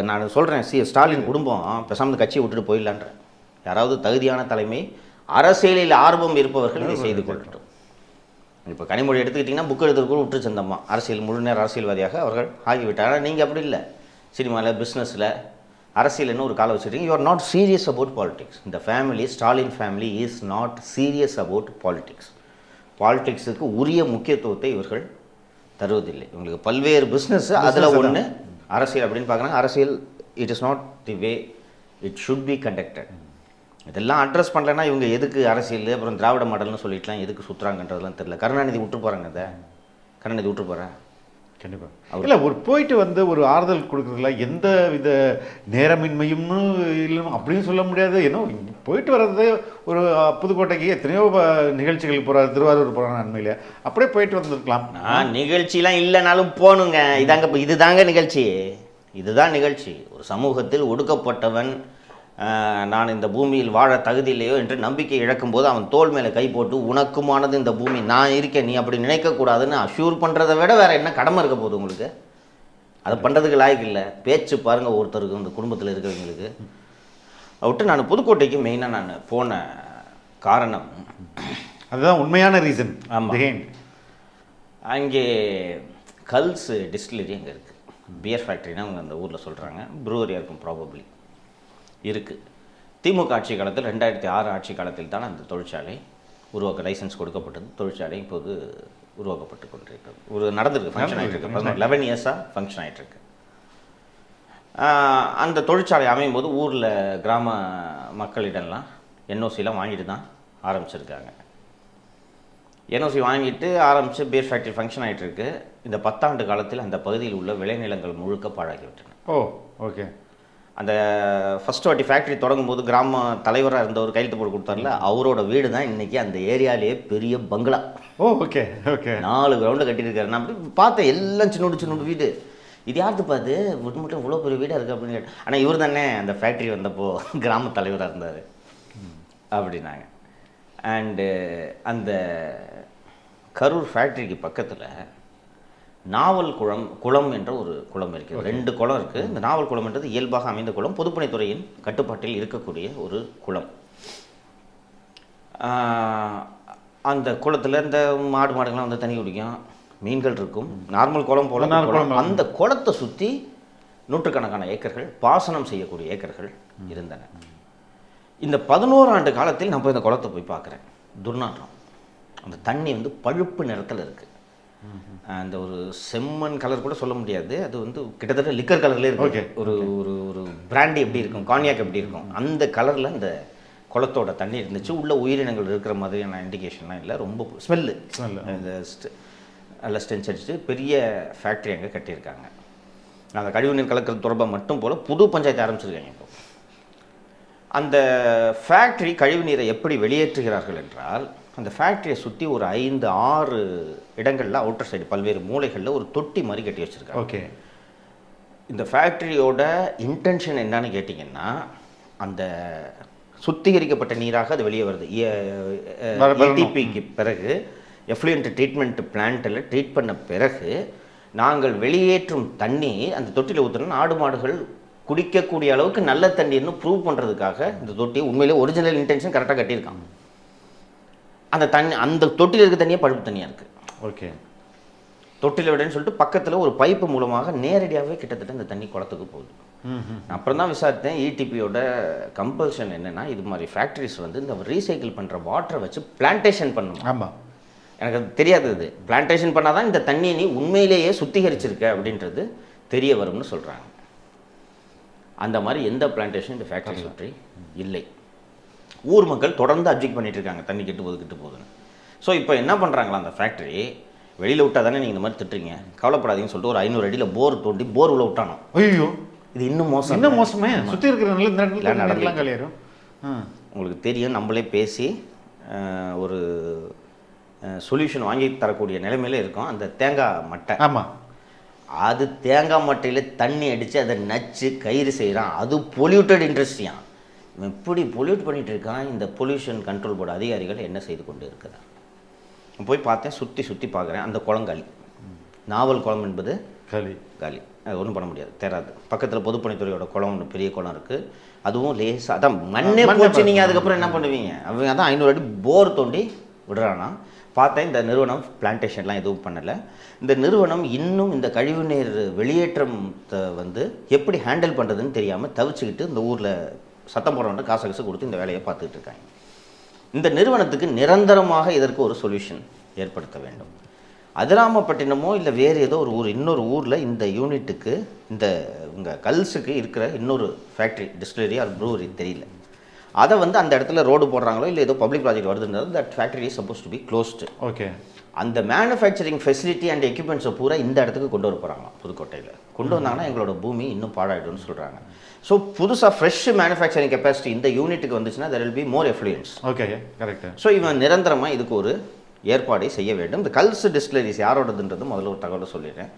நான் சொல்கிறேன், ஸ்டாலின் குடும்பம் பேசாமல் கட்சியை விட்டுட்டு போயிடலான்றேன். யாராவது தகுதியான தலைமை, அரசியலில் ஆர்வம் இருப்பவர்கள் இதை செய்து கொள்ளட்டும். இப்போ கனிமொழி எடுத்துக்கிட்டிங்கன்னா புக் எடுத்துக்கூட விட்டு சந்தம்மா அரசியல் முழு நேர அரசியல்வாதியாக அவர்கள் ஆகிவிட்டார். ஆனால் நீங்கள் அப்படி இல்லை, சினிமாவில் பிஸ்னஸில் அரசியல்னு ஒரு காலை வச்சுருக்கீங்க. You are not serious about politics. இந்த family, Stalin family is not serious about politics. பாலிடிக்ஸுக்கு உரிய முக்கியத்துவத்தை இவர்கள் தருவதில்லை. இவங்களுக்கு பல்வேறு பிஸ்னஸ், அதில் ஒன்று அரசியல் அப்படின்னு பார்க்குறாங்க. அரசியல் it is not the way it should be conducted. இதெல்லாம் அட்ரஸ் பண்ணலைன்னா இவங்க எதுக்கு அரசியல் அப்புறம் திராவிட மாடல்னு சொல்லிட்டுலாம் எதுக்கு சுற்றுறாங்கன்றதுலாம் தெரியல. கருணாநிதி விட்டு போகிறாங்க, அதை கருணாநிதி விட்டு போகிறேன் கண்டிப்பாக இல்லை. ஒரு போயிட்டு வந்து ஒரு ஆறுதல் கொடுக்குறதுல எந்த வித நேரமின்மையும்னு இல்லை அப்படின்னு சொல்ல முடியாது. ஏன்னா போயிட்டு வர்றது ஒரு புதுக்கோட்டைக்கு எத்தனையோ நிகழ்ச்சிகள் போகிறார், திருவாரூர் போகிறாங்க, நன்மையில அப்படியே போயிட்டு வந்துருக்கலாம். நிகழ்ச்சிலாம் இல்லைனாலும் போகணுங்க. இதுதாங்க நிகழ்ச்சி, இதுதான் நிகழ்ச்சி. ஒரு சமூகத்தில் ஒடுக்கப்பட்டவன், நான் இந்த பூமியில் வாழ தகுதியில்லையோ என்று நம்பிக்கை இழக்கும்போது அவன் தோள் மேலே கை போட்டு உனக்குமானது இந்த பூமி, நான் இருக்கேன், நீ அப்படி நினைக்கக்கூடாதுன்னு அஷ்யூர் பண்ணுறதை விட வேறு என்ன கடமை இருக்க போகுது உங்களுக்கு? அதை பண்ணுறதுக்கு லாய்க்கு இல்லை. பேச்சு பாருங்கள் ஒருத்தருக்கு, இந்த குடும்பத்தில் இருக்கிறவங்களுக்கு. விட்டு நான் புதுக்கோட்டைக்கு மெயினாக நான் போன காரணம் அதுதான் உண்மையான ரீசன். ஆமாம், அங்கே கல்ஸ் டிஸ்டிலரி அங்கே இருக்குது. பியர் ஃபேக்ட்ரினா அவங்க அந்த ஊரில் சொல்கிறாங்க, ப்ரூவரியாக இருக்கும் ப்ராபப்ளி இருக்குது. திமுக ஆட்சி காலத்தில் 2006 ஆட்சி காலத்தில் தான் அந்த தொழிற்சாலை உருவாக்க லைசன்ஸ் கொடுக்கப்பட்டது. தொழிற்சாலை இப்போது உருவாக்கப்பட்டு கொண்டிருக்கிறது. ஒரு நடந்திருக்கு, ஃபங்க்ஷன் ஆகிட்டு இருக்கு. 11 இயர்ஸாக ஃபங்க்ஷன் ஆகிட்டுருக்கு. அந்த தொழிற்சாலை அமையும் போது ஊரில் கிராம மக்களிடம்லாம் என்ஓசிலாம் வாங்கிட்டு தான் ஆரம்பிச்சிருக்காங்க. என்ஓசி வாங்கிட்டு ஆரம்பித்து பியர் ஃபேக்ட்ரி ஃபங்க்ஷன் ஆகிட்டு இருக்கு. இந்த 10 ஆண்டு காலத்தில் அந்த பகுதியில் உள்ள விளைநிலங்கள் முழுக்க பாழாகிவிட்டன. ஓகே. அந்த ஃபஸ்ட் வாட்டி ஃபேக்ட்ரி தொடங்கும் போது கிராம தலைவராக இருந்தவர் கையெழுத்து போட்டு கொடுத்தார்ல, அவரோட வீடு தான் இன்றைக்கி அந்த ஏரியாலேயே பெரிய பங்களா. ஓகே 4 கிரவுண்டு கட்டியிருக்காரு. நான் அப்படி பார்த்தேன், எல்லாம் சின்னோடு வீடு. இது யாருக்கு பார்த்து மட்டும் இவ்வளோ பெரிய வீடாக இருக்குது அப்படின்னு கேட்டேன். ஆனால் இவர் தானே அந்த ஃபேக்ட்ரி வந்தப்போ கிராம தலைவராக இருந்தார் அப்படின்னாங்க. அண்டு அந்த கரூர் ஃபேக்ட்ரிக்கு பக்கத்தில் நாவல் குளம் என்ற ஒரு குளம் இருக்குது. 2 குளம் இருக்குது. இந்த நாவல் குளம் என்றது இயல்பாக அமைந்த குளம், பொதுப்பணித்துறையின் கட்டுப்பாட்டில் இருக்கக்கூடிய ஒரு குளம். அந்த குளத்தில் இந்த மாடுகள்லாம் வந்து தண்ணி குடிக்கும், மீன்கள் இருக்கும், நார்மல் குளம் போல. அந்த குளத்தை சுற்றி நூற்றுக்கணக்கான ஏக்கர்கள், பாசனம் செய்யக்கூடிய ஏக்கர்கள் இருந்தன. இந்த 11 ஆண்டு காலத்தில் நான் போய் இந்த குளத்தை போய் பார்க்குறேன். துர்நாற்றம். அந்த தண்ணி வந்து பழுப்பு நிறத்தில் இருக்குது. அந்த ஒரு செம்மண் கலர் கூட சொல்ல முடியாது, அது வந்து கிட்டத்தட்ட லிக்கர் கலர்லேயே இருக்கு. ஒரு ஒரு ஒரு பிராண்டி எப்படி இருக்கும், கான்யாக் எப்படி இருக்கும், அந்த கலரில் இந்த குளத்தோட தண்ணி இருந்துச்சு. உள்ள உயிரினங்கள் இருக்கிற மாதிரியான இண்டிகேஷன்லாம் இல்லை. ரொம்ப ஸ்மெல்லு. இந்த நல்ல ஸ்டென்ஸ் அடிச்சுட்டு பெரிய ஃபேக்ட்ரி அங்கே கட்டியிருக்காங்க. அந்த கழிவுநீர் கலக்கிறது தொடர்பாக மட்டும் போல் புது பஞ்சாயத்து ஆரம்பிச்சிருக்காங்க. இப்போ அந்த ஃபேக்ட்ரி கழிவுநீரை எப்படி வெளியேற்றுகிறார்கள் என்றால், அந்த ஃபேக்ட்ரியை சுற்றி ஒரு 5-6 இடங்களில் அவுட்டர் சைடு பல்வேறு மூலைகளில் ஒரு தொட்டி மாதிரி கட்டி வச்சுருக்காங்க. ஓகே. இந்த ஃபேக்ட்ரியோட இன்டென்ஷன் என்னன்னு கேட்டிங்கன்னா, அந்த சுத்திகரிக்கப்பட்ட நீராக அது வெளியே வருது. ETPக்கு பிறகு எஃப்ளூயன்ட் ட்ரீட்மெண்ட் பிளான்ட்டில் ட்ரீட் பண்ண பிறகு நாங்கள் வெளியேற்றும் தண்ணி அந்த தொட்டியில் ஊற்றணும், ஆடு மாடுகள் குடிக்கக்கூடிய அளவுக்கு நல்ல தண்ணீர்னு ப்ரூவ் பண்ணுறதுக்காக இந்த தொட்டி உண்மையிலே ஒரிஜினல் இன்டென்ஷன் கரெக்டாக கட்டியிருக்காங்க. அந்த தண்ணி, அந்த தொட்டியில் இருக்க தண்ணியே பழுப்பு தண்ணியாக இருக்குது. ஓகே. தொட்டியில் விடன்னு சொல்லிட்டு பக்கத்தில் ஒரு பைப்பு மூலமாக நேரடியாகவே கிட்டத்தட்ட இந்த தண்ணி குளத்துக்கு போகுது. அப்புறம் தான் விசாரித்தேன், ETPயோட கம்பல்ஷன் என்னென்னா, இது மாதிரி ஃபேக்ட்ரிஸ் வந்து இந்த ரீசைக்கிள் பண்ணுற வாட்டரை வச்சு பிளான்டேஷன் பண்ணணும். ஆமாம், எனக்கு அது தெரியாது. இது பிளான்டேஷன் பண்ணால் தான் இந்த தண்ணியை நீ உண்மையிலேயே சுத்திகரிச்சிருக்க அப்படின்றது தெரிய வரும்னு சொல்கிறாங்க. அந்த மாதிரி எந்த பிளான்டேஷன் இந்த ஃபேக்ட்ரி சுற்றி இல்லை. ஊர் மக்கள் தொடர்ந்து அப்ஜெக்ட் பண்ணிட்டு இருக்காங்க, தண்ணி கெட்டு போகுதுன்னு. ஸோ இப்போ என்ன பண்ணுறாங்களா, அந்த ஃபேக்ட்ரி வெளியில் விட்டால் தானே நீங்கள் இந்த மாதிரி திட்டுறீங்க, கவலைப்படாதீங்கன்னு சொல்லிட்டு ஒரு 500 அடியில் போர் தோண்டி போர் உள்ள விட்டானோ. ஐயோ, இது இன்னும் மோசமே. சுற்றி இருக்கிற நடக்கலாம் கலையிடும். உங்களுக்கு தெரியும், நம்மளே பேசி ஒரு சொல்யூஷன் வாங்கி தரக்கூடிய நிலைமையில இருக்கும். அந்த தேங்காய் மட்டை, ஆமாம், அது தேங்காய் மட்டையில் தண்ணி அடித்து அதை நச்சு கயிறு செய்கிறான். அது பொல்யூட்டட் இண்டஸ்ட்ரியான். இவன் எப்படி பொல்யூட் பண்ணிகிட்டு இருக்கான். இந்த பொல்யூஷன் கண்ட்ரோல் போர்டு அதிகாரிகள் என்ன செய்து கொண்டு இருக்கிறான். போய் பார்த்தேன், சுற்றி பார்க்குறேன். அந்த குளம் காலி. நாவல் குளம் என்பது காலி. அது ஒன்றும் பண்ண முடியாது, தேராது. பக்கத்தில் பொதுப்பணித்துறையோட குளம் ஒன்று, பெரிய குளம் இருக்குது. அதுவும் லேசாக அதான் மண்ணே போச்சு. நீங்கள் அதுக்கப்புறம் என்ன பண்ணுவீங்க? அவங்க அதான் 500 அடி போர் தோண்டி விடுறானா. பார்த்தேன், இந்த நிறுவனம் பிளான்டேஷன்லாம் எதுவும் பண்ணலை. இந்த நிறுவனம் இன்னும் இந்த கழிவுநீர் வெளியேற்றத்தை வந்து எப்படி ஹேண்டில் பண்ணுறதுன்னு தெரியாமல் தவிச்சுக்கிட்டு இந்த ஊரில் சத்தம் போடுறவன்ட்டு காசு கொடுத்து இந்த வேலையை பார்த்துக்கிட்டு இருக்காங்க. இந்த நிறுவனத்துக்கு நிரந்தரமாக இதற்கு ஒரு சொல்யூஷன் ஏற்படுத்த வேண்டும். அதிராமப்பட்டினமோ இல்லை வேறு ஏதோ ஒரு ஊர், இன்னொரு ஊரில் இந்த யூனிட்டுக்கு, இந்த உங்கள் கல்ஸுக்கு இருக்கிற இன்னொரு ஃபேக்ட்ரி, டிஸ்டிலரி ஆர் ப்ரூவரி தெரியல, அதை வந்து அந்த இடத்துல ரோடு போடுறாங்களோ இல்லை ஏதோ பப்ளிக் ப்ராஜெக்ட் வருதுன்றது, that factory is supposed to be closed. Okay. அந்த மேனுஃபேக்சரிங் ஃபெசிலிட்டி அண்ட் எக்யூப்மெண்ட்ஸை பூரா இந்த இடத்துக்கு கொண்டு வர போகிறாங்க. புதுக்கோட்டையில் கொண்டு வந்தாங்கன்னா எங்களோட பூமி இன்னும் பாழாயிடும்னு சொல்கிறாங்க. ஸோ புதுசாக ஃப்ரெஷ் மேனுஃபேக்சரிங் கெப்பாசிட்டி இந்த யூனிட்டுக்கு வந்துச்சுன்னா there will be more effluents. Okay, correct. So இவன் நிரந்தரமாக இதுக்கு ஒரு ஏற்பாடை செய்ய வேண்டும். இந்த கல்ஸ் டிஸ்டிலரிஸ் யாரோடதுன்றது முதல்ல ஒரு தகவலை சொல்லிடுறேன்.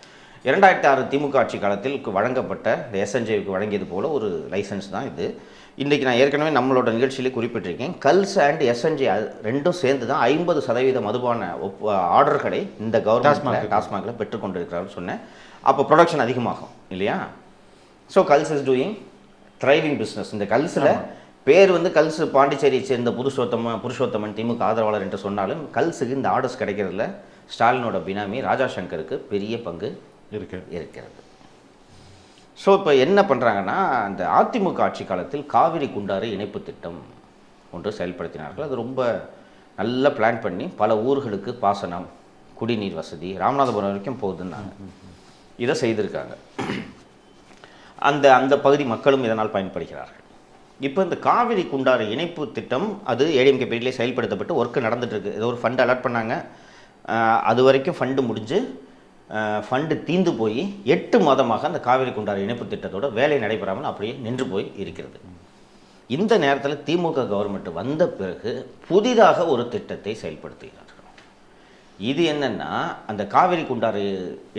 2006 திமுக ஆட்சி காலத்தில் வழங்கப்பட்ட இந்த SNJக்கு வழங்கியது போல் ஒரு லைசன்ஸ் தான் இது. இன்றைக்கி நான் ஏற்கனவே நம்மளோட நிகழ்ச்சியிலே குறிப்பிட்டிருக்கேன், கல்ஸ் அண்ட் எஸ்என்ஜி ரெண்டும் சேர்ந்து தான் 50% மதுபான ஆர்டர்களை இந்த கவர்மெண்ட் டாஸ்மாகில் பெற்றுக்கொண்டிருக்கிறாருன்னு சொன்னேன். அப்போ ப்ரொடக்ஷன் அதிகமாகும் இல்லையா? So culls is doing thriving business. இந்த கல்ஸில் பேர் வந்து கல்ஸ் பாண்டிச்சேரியை சேர்ந்த புருஷோத்தமன் திமுக ஆதரவாளர் என்று சொன்னாலும் கல்ஸுக்கு இந்த ஆர்டர்ஸ் கிடைக்கிறதுல ஸ்டாலினோட பினாமி ராஜா சங்கருக்கு பெரிய பங்கு இருக்கிறது. ஸோ இப்போ என்ன பண்ணுறாங்கன்னா, அந்த அதிமுக ஆட்சி காலத்தில் காவிரி குண்டாறு இணைப்பு திட்டம் ஒன்று செயல்படுத்தினார்கள். அது ரொம்ப நல்லா பிளான் பண்ணி பல ஊர்களுக்கு பாசனம், குடிநீர் வசதி, ராமநாதபுரம் வரைக்கும் போகுதுன்னாங்க. இதை செய்திருக்காங்க. அந்த அந்த பகுதி மக்களும் இதனால் பயன்படுகிறார்கள். இப்போ இந்த காவிரி குண்டாறு இணைப்பு திட்டம் அது ஏடிஎம்கே பீரியட்லேயே செயல்படுத்தப்பட்டு ஒர்க்கு நடந்துகிட்ருக்கு. ஏதோ ஒரு ஃபண்டு அலாட் பண்ணாங்க, அது வரைக்கும் ஃபண்டு முடிஞ்சு ஃபண்டு தீந்து போய் 8 மாதமாக அந்த காவிரி குண்டாறு இணைப்பு திட்டத்தோட வேலை நடைபெறாமல் அப்படியே நின்று போய் இருக்கிறது. இந்த நேரத்தில் திமுக கவர்மெண்ட் வந்த பிறகு புதிதாக ஒரு திட்டத்தை செயல்படுத்துகிறார்கள். இது என்னென்னா, அந்த காவிரி குண்டாறு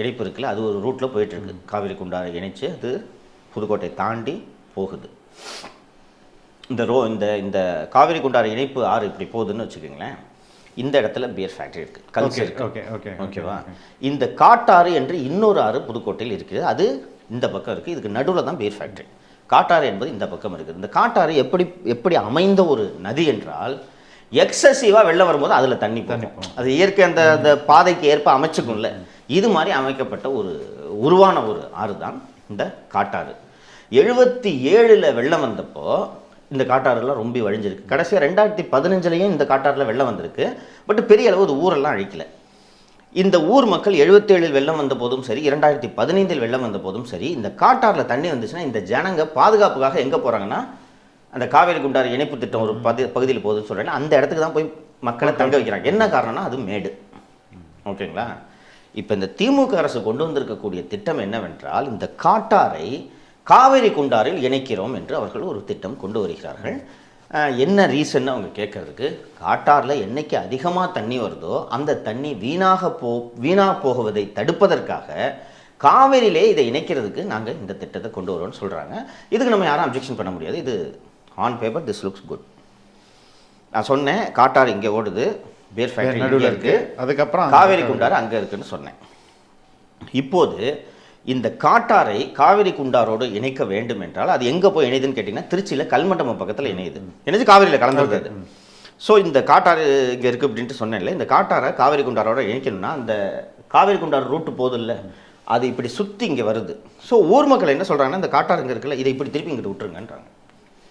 இணைப்பு இருக்குல்ல, அது ஒரு ரூட்டில் போயிட்டுருக்கு. காவிரி குண்டாறு இணைச்சு அது புதுக்கோட்டை தாண்டி போகுது. இந்த காவிரி குண்டாறு இணைப்பு ஆறு இப்படி போகுதுன்னு வச்சுக்கோங்களேன். இந்த இடத்துல பியர் ஃபேக்ட்ரி இருக்குது, கல்ஸ் இருக்குது. ஓகேவா? இந்த காட்டாறு என்று இன்னொரு ஆறு புதுக்கோட்டையில் இருக்குது. அது இந்த பக்கம் இருக்குது. இதுக்கு நடுவில் தான் பியர் ஃபேக்ட்ரி. காட்டாறு என்பது இந்த பக்கம் இருக்குது. இந்த காட்டாறு எப்படி அமைந்த ஒரு நதி என்றால், எக்ஸசிவாக வெள்ளம் வரும்போது அதில் தண்ணி போகும். அது இயற்கை அந்த பாதைக்கு ஏற்ப அமைச்சுக்கும்ல, இது மாதிரி அமைக்கப்பட்ட உருவான ஒரு ஆறு தான் இந்த காட்டாறு. 77 வெள்ளம் வந்தப்போ இந்த காட்டாறுலாம் ரொம்ப வழிஞ்சிருக்கு. கடைசியாக 2015 இந்த காட்டாறில் வெள்ளம் வந்திருக்கு. பட் பெரிய அளவு ஒரு ஊரெல்லாம் அழிக்கல. இந்த ஊர் மக்கள் 77 வெள்ளம் வந்த போதும் சரி, 2015 வெள்ளம் வந்த போதும் சரி, இந்த காட்டாறில் தண்ணி வந்துச்சுன்னா இந்த ஜனங்க பாதுகாப்புக்காக எங்கே போகிறாங்கன்னா, அந்த காவேரி குண்டாறு இணைப்பு திட்டம் ஒரு பகுதியில் போகுதுன்னு சொல்கிறேன், அந்த இடத்துக்கு தான் போய் மக்களை தங்க வைக்கிறாங்க. என்ன காரணம்னா அது மேடு. ஓகேங்களா? இப்போ இந்த திமுக அரசு கொண்டு வந்திருக்கக்கூடிய திட்டம் என்னவென்றால், இந்த காட்டாரை காவிரி குண்டாறில் இணைக்கிறோம் என்று அவர்கள் ஒரு திட்டம் கொண்டு வருகிறார்கள். என்ன ரீசன் அவங்க கேட்கறதுக்கு, காட்டாரில் என்னைக்கு அதிகமாக தண்ணி வருதோ அந்த தண்ணி வீணாக போகுவதை தடுப்பதற்காக காவிரியிலே இதை இணைக்கிறதுக்கு நாங்கள் இந்த திட்டத்தை கொண்டு வரோம்னு சொல்கிறாங்க. இதுக்கு நம்ம யாரும் அப்ஜெக்ஷன் பண்ண முடியாது. இது on paper this looks good. நான் சொன்னேன் காட்டாறு இங்கே ஓடுது, பியர் ஃபேக்டரி இங்கே இருக்குது, அதுக்கப்புறம் காவேரி குண்டாறு அங்கே இருக்குதுன்னு சொன்னேன். இப்போது இந்த காட்டாரை காவிரி குண்டாரோடு இணைக்க வேண்டும் என்றால் அது எங்கே போய் இணையுதுன்னு கேட்டிங்கன்னா, திருச்சியில் கல்மண்டபம் பக்கத்தில் இணைஞ்சு காவிரியில் கலந்துருக்காது. ஸோ இந்த காட்டாறு இங்கே இருக்குது அப்படின்ட்டு சொன்னேன்ல, இந்த காட்டாரை காவிரி குண்டாரோட இணைக்கணும்னா அந்த காவிரி குண்டாறு ரூட்டு போதில்லை, அது இப்படி சுற்றி இங்கே வருது. ஸோ ஊர் மக்கள் என்ன சொல்கிறாங்கன்னா, இந்த காட்டாறு இங்கே இருக்குல்ல, இதை இப்படி திருப்பி இங்கிட்டு விட்டுருங்கன்றாங்க.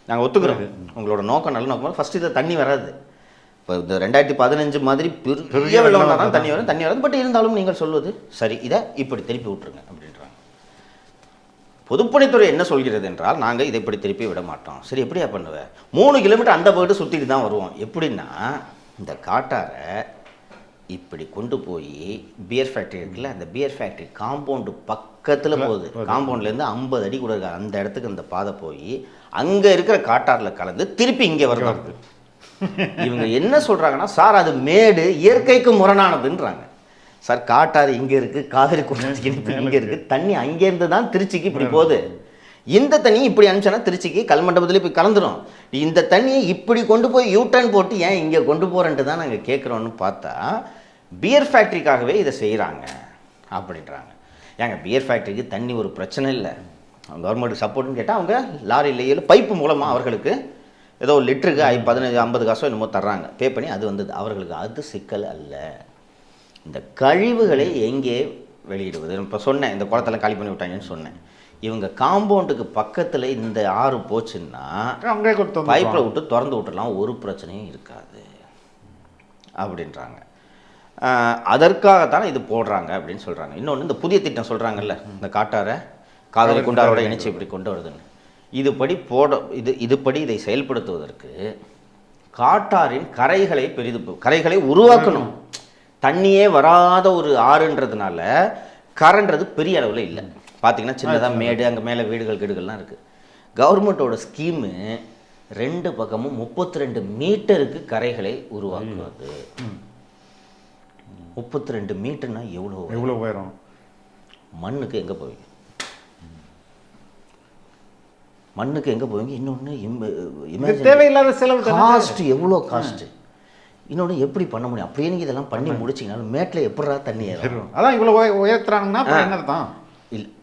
நாங்கள் ஒத்துக்கிறோம், உங்களோட நோக்கம் நல்ல நோக்கம். ஃபஸ்ட்டு இதை தண்ணி வராது. இப்போ இந்த 2015 மாதிரி பெரிய வெள்ளம் வந்தால் தான் தண்ணி வராது. பட் இருந்தாலும் நீங்கள் சொல்வது சரி, இதை இப்படி திருப்பி விட்டுருங்க அப்படின்றாங்க. பொதுப்பணித்துறை என்ன சொல்கிறது என்றால், நாங்கள் இதை இப்படி திருப்பி விட மாட்டோம். சரி, எப்படியா பண்ணுவேன்? 3 கிலோமீட்டர் அந்த போய்ட்டு சுற்றிட்டு தான் வருவோம். எப்படின்னா, இந்த காட்டாரை இப்படி கொண்டு போய் பியர் ஃபேக்ட்ரி இருக்குல்ல, அந்த பியர் ஃபேக்ட்ரி காம்பவுண்டு பக்கத்தில் போகுது. காம்பவுண்ட்லேருந்து 50 அடி கூட இருக்காது, அந்த இடத்துக்கு அந்த பாதை போய் அங்கே இருக்கிற காட்டாரில் கலந்து திருப்பி இங்கே வருவாங்க. இவங்க என்ன சொல்கிறாங்கன்னா, சார் அது மேடு இயற்கைக்கு முரணானதுன்றாங்க. சார் காட்டாறு இங்கே இருக்குது, காவிரி குண்டாறு இங்கே இருக்குது, தண்ணி அங்கேருந்து தான் திருச்சிக்கு இப்படி போகுது. இந்த தண்ணி இப்படி அனுப்பிச்சோன்னா திருச்சிக்கு கல்மண்டபத்தில் போய் கலந்துரும். இந்த தண்ணியை இப்படி கொண்டு போய் யூட்டர்ன் போட்டு ஏன் இங்கே கொண்டு போகிறேன்ட்டு தான் நாங்கள் கேட்குறோன்னு பார்த்தா, பியர் ஃபேக்ட்ரிக்காகவே இதை செய்கிறாங்க அப்படின்றாங்க. ஏங்க பியர் ஃபேக்ட்ரிக்கு தண்ணி ஒரு பிரச்சனை இல்லை, கவர்மெண்ட்டுக்கு சப்போர்ட்டுன்னு கேட்டால் அவங்க லாரியில் பைப்பு மூலமாக அவர்களுக்கு ஏதோ ஒரு லிட்டருக்கு 15-50 காசோ என்னமோ தர்றாங்க, பே பண்ணி அது வந்தது. அவர்களுக்கு அது சிக்கல் அல்ல. இந்த கழிவுகளை எங்கே வெளியிடுவது? இப்போ சொன்னேன், இந்த குளத்தெல்லாம் காலி பண்ணி விட்டாங்கன்னு சொன்னேன். இவங்க காம்பவுண்டுக்கு பக்கத்தில் இந்த ஆறு போச்சுன்னா பைப்பில் விட்டு திறந்து விட்டுடலாம், ஒரு பிரச்சனையும் இருக்காது அப்படின்றாங்க. அதற்காகத்தான் இது போடுறாங்க அப்படின்னு சொல்கிறாங்க. இன்னொன்று, இந்த புதிய திட்டம் சொல்கிறாங்கல்ல, இந்த காட்டாரை காவிரி குண்டாரோட இணைச்சி இப்படி கொண்டு வருதுன்னு, இதுபடி இதை செயல்படுத்துவதற்கு காட்டாரின் கரைகளை உருவாக்கணும். தண்ணியே வராத ஒரு ஆறுன்றதுனால கரைன்றது பெரிய அளவில் இல்லை. பார்த்தீங்கன்னா சின்னதாக மேடு, அங்கே மேலே வீடுகள்லாம் இருக்குது. கவர்மெண்ட்டோட ஸ்கீமு 2 பக்கமும் 32 மீட்டருக்கு கரைகளை உருவாக்குவது. 32 மீட்டர்னா எவ்வளோ உயரம்? மண்ணுக்கு எங்கே போவீங்க? மண்ணுக்கு எங்கே போவீங்க? இன்னொன்று இது தேவையில்லாத செலவு தானே. காஸ்ட் எவ்வளோ காஸ்ட்டு, இன்னொன்று எப்படி பண்ண முடியும்? அப்படியே நீங்கள் இதெல்லாம் பண்ணி முடிச்சிங்கனாலும் மேட்டில் எப்படா தண்ணி ஏறும்? அதான் இவ்வளோ உயர்த்துறாங்கன்னா அப்புறம் என்ன அர்த்தம்?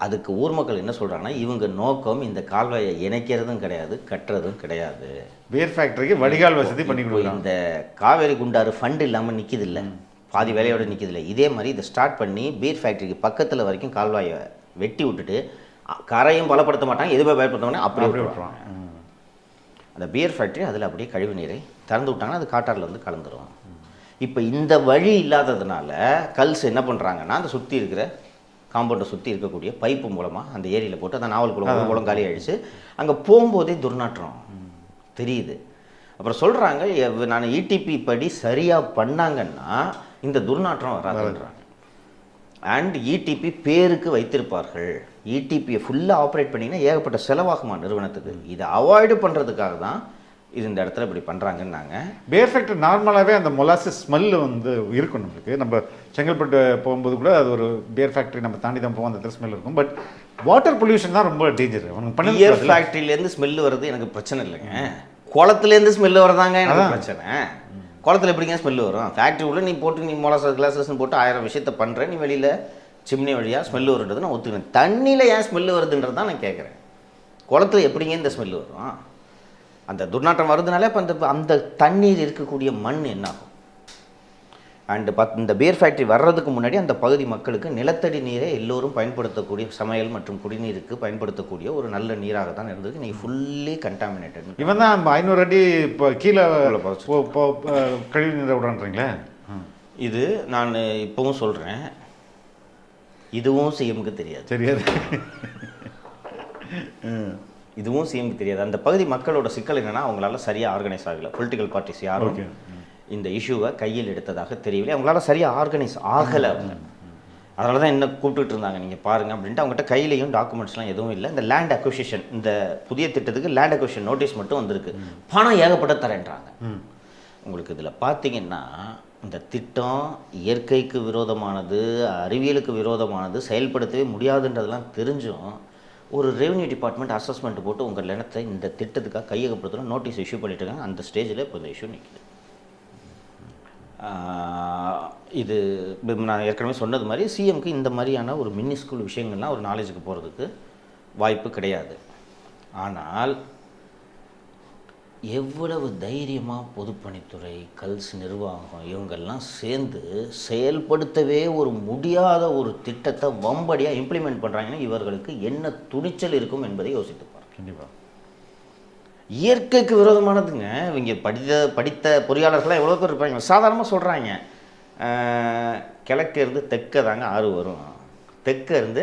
அதுக்கு ஊர் மக்கள் என்ன சொல்கிறாங்கன்னா, இவங்க நோக்கம் இந்த கால்வாயை இணைக்கிறதும் கிடையாது, கட்டுறதும் கிடையாது. பியர் ஃபேக்டரிக்கு வடிகால் வசதி பண்ணி கொடுக்குறாங்க. இந்த காவேரி குண்டாறு ஃபண்டு இல்லாமல் நிற்கிது இல்லை, பாதி வேலையோடு நிற்கிது இல்லை. இதே மாதிரி இதை ஸ்டார்ட் பண்ணி பீர் ஃபேக்டரிக்கு பக்கத்தில் வரைக்கும் கால்வாயை வெட்டி விட்டுட்டு கரையும் பலப்படுத்த மாட்டாங்க, எதுவுமே பயன்படுத்த மாட்டாங்க, அப்படியே விட்டுருவாங்க. அந்த பியர் ஃபேக்டரி அதில் அப்படியே கழிவு நீரை திறந்து விட்டாங்கன்னா அது காட்டாரில் வந்து கலந்துரும். இப்போ இந்த வழி இல்லாததுனால கல்ஸ் என்ன பண்ணுறாங்கன்னா, அந்த சுற்றி இருக்கிற காம்பவுண்டை சுற்றி இருக்கக்கூடிய பைப்பு மூலமாக அந்த ஏரியில் போட்டு அந்த நாவல் குளம் காலி ஆகிடுச்சு. அங்கே போகும்போதே துர்நாற்றம் தெரியுது. அப்புறம் சொல்கிறாங்க, நான் இடிபி படி சரியாக பண்ணாங்கன்னா இந்த துர்நாற்றம் வராதுன்றாங்க. அண்ட் இடிபி பேருக்கு வைத்திருப்பார்கள். இடிபியை ஃபுல்லாக ஆப்ரேட் பண்ணிங்கன்னா ஏகப்பட்ட செலவாகுமா நிறுவனத்துக்கு. இதை அவாய்டு பண்ணுறதுக்காக தான் இது இந்த இடத்துல இப்படி பண்ணுறாங்கன்னாங்க. பியர் ஃபேக்டரி நார்மலாகவே அந்த மொலாசஸ் ஸ்மெல்லு வந்து இருக்கும் நம்மளுக்கு. நம்ம செங்கல்பட்டு போகும்போது கூட அது ஒரு பியர் ஃபேக்டரி நம்ம தாண்டி தான் போவோம், அந்த இடத்துல ஸ்மெல் இருக்கும். பட் வாட்டர் பொல்யூஷன் தான் ரொம்ப டேஞ்சர். அவனுக்கு பியர் ஃபேக்டரியிலேருந்து ஸ்மெல்லு வர்றது எனக்கு பிரச்சனை இல்லைங்க, குளத்துலேருந்து ஸ்மெல்லு வரதாங்க எனக்கு பிரச்சனை. குளத்தில் எப்படிங்க ஸ்மெல்லு வரும்? ஃபேக்ட்ரி உள்ள நீ போட்டு நீ மொலாசஸ் கிளாஸஸ்ன்னு போட்டு 1000 விஷயத்த பண்ணுற, நீ வெளியில் சிம்னி வழியாக ஸ்மெல்லு வருன்றது நான் ஒத்துக்கிறேன். தண்ணியில் ஏன் ஸ்மெல்லு வருதுன்றது தான் நான் கேட்குறேன். குளத்தில் எப்படிங்க இந்த ஸ்மெல்லு வரும்? அந்த துர்நாற்றம் வருதுனாலே இப்போ அந்த தண்ணீர் இருக்கக்கூடிய மண் என்ன ஆகும்? அண்டு இந்த பியர் ஃபேக்ட்ரி வர்றதுக்கு முன்னாடி அந்த பகுதி மக்களுக்கு நிலத்தடி நீரை எல்லோரும் பயன்படுத்தக்கூடிய, சமையல் மற்றும் குடிநீருக்கு பயன்படுத்தக்கூடிய ஒரு நல்ல நீராக தான் இருந்தது. நீங்கள் ஃபுல்லி கண்டாமினேட்டட். இவன் தான் 500 அடி இப்போ கீழே கழிவு நீரை விடுறான்றீங்களே. இது நான் இப்போவும் சொல்கிறேன், இதுவும் சிஎம்க்கு தெரியாது. தெரியாது. இதுவும் சிஎம்க்கு தெரியாது. அந்த பகுதி மக்களோட சிக்கல் என்னென்னா, அவங்களால சரியாக ஆர்கனைஸ் ஆகலை. பொலிட்டிக்கல் பார்ட்டிஸ் யாரும் இந்த இஷ்யூவை கையில் எடுத்ததாக தெரியவில்லை. அவங்களால சரியாக ஆர்கனைஸ் ஆகலை அவங்க. அதனால தான் என்ன கூப்பிட்டுட்டு இருந்தாங்க, நீங்கள் பாருங்கள் அப்படின்ட்டு. அவங்ககிட்ட கையிலையும் டாக்குமெண்ட்ஸ்லாம் எதுவும் இல்லை. இந்த லேண்ட் அக்விசிஷன், இந்த புதிய திட்டத்துக்கு லேண்ட் அக்விசிஷன் நோட்டீஸ் மட்டும் வந்திருக்கு. பணம் ஏகப்பட்ட தரேன்றாங்க. உங்களுக்கு இதில் பார்த்தீங்கன்னா, இந்த திட்டம் இயற்கைக்கு விரோதமானது, அறிவியலுக்கு விரோதமானது, செயல்படுத்தவே முடியாதுன்றதெல்லாம் தெரிஞ்சும் ஒரு ரெவன்யூ டிபார்ட்மெண்ட் அசஸ்மெண்ட் போட்டு உங்கள் நிலத்தை இந்த திட்டத்துக்காக கையகப்படுத்தணும் நோட்டீஸ் இஷ்யூ பண்ணிட்டு இருக்காங்க. அந்த ஸ்டேஜில் இப்போ இந்த இஷ்யூ நிற்குது. இது நான் ஏற்கனவே சொன்னது மாதிரி சிஎம்க்கு இந்த மாதிரியான ஒரு மினி ஸ்கூல் விஷயங்கள்லாம் ஒரு நாலேஜுக்கு போகிறதுக்கு வாய்ப்பு கிடையாது. ஆனால் எவ்வளவு தைரியமாக பொதுப்பணித்துறை, கல்ஸ் நிர்வாகம் இவங்கெல்லாம் சேர்ந்து செயல்படுத்தவே ஒரு முடியாத ஒரு திட்டத்தை வம்படியாக இம்ப்ளிமெண்ட் பண்ணுறாங்கன்னா இவர்களுக்கு என்ன துணிச்சல் இருக்கும் என்பதை யோசித்துப்பார். கண்டிப்பாக இயற்கைக்கு விரோதமானதுங்க. இவங்க படித்த பொறியாளர்கள்லாம் எவ்வளோ பேர் இருப்பாங்க. சாதாரணமாக சொல்கிறாங்க, கிழக்கு இருந்து தெற்க தாங்க ஆறு வரும், தெற்க இருந்து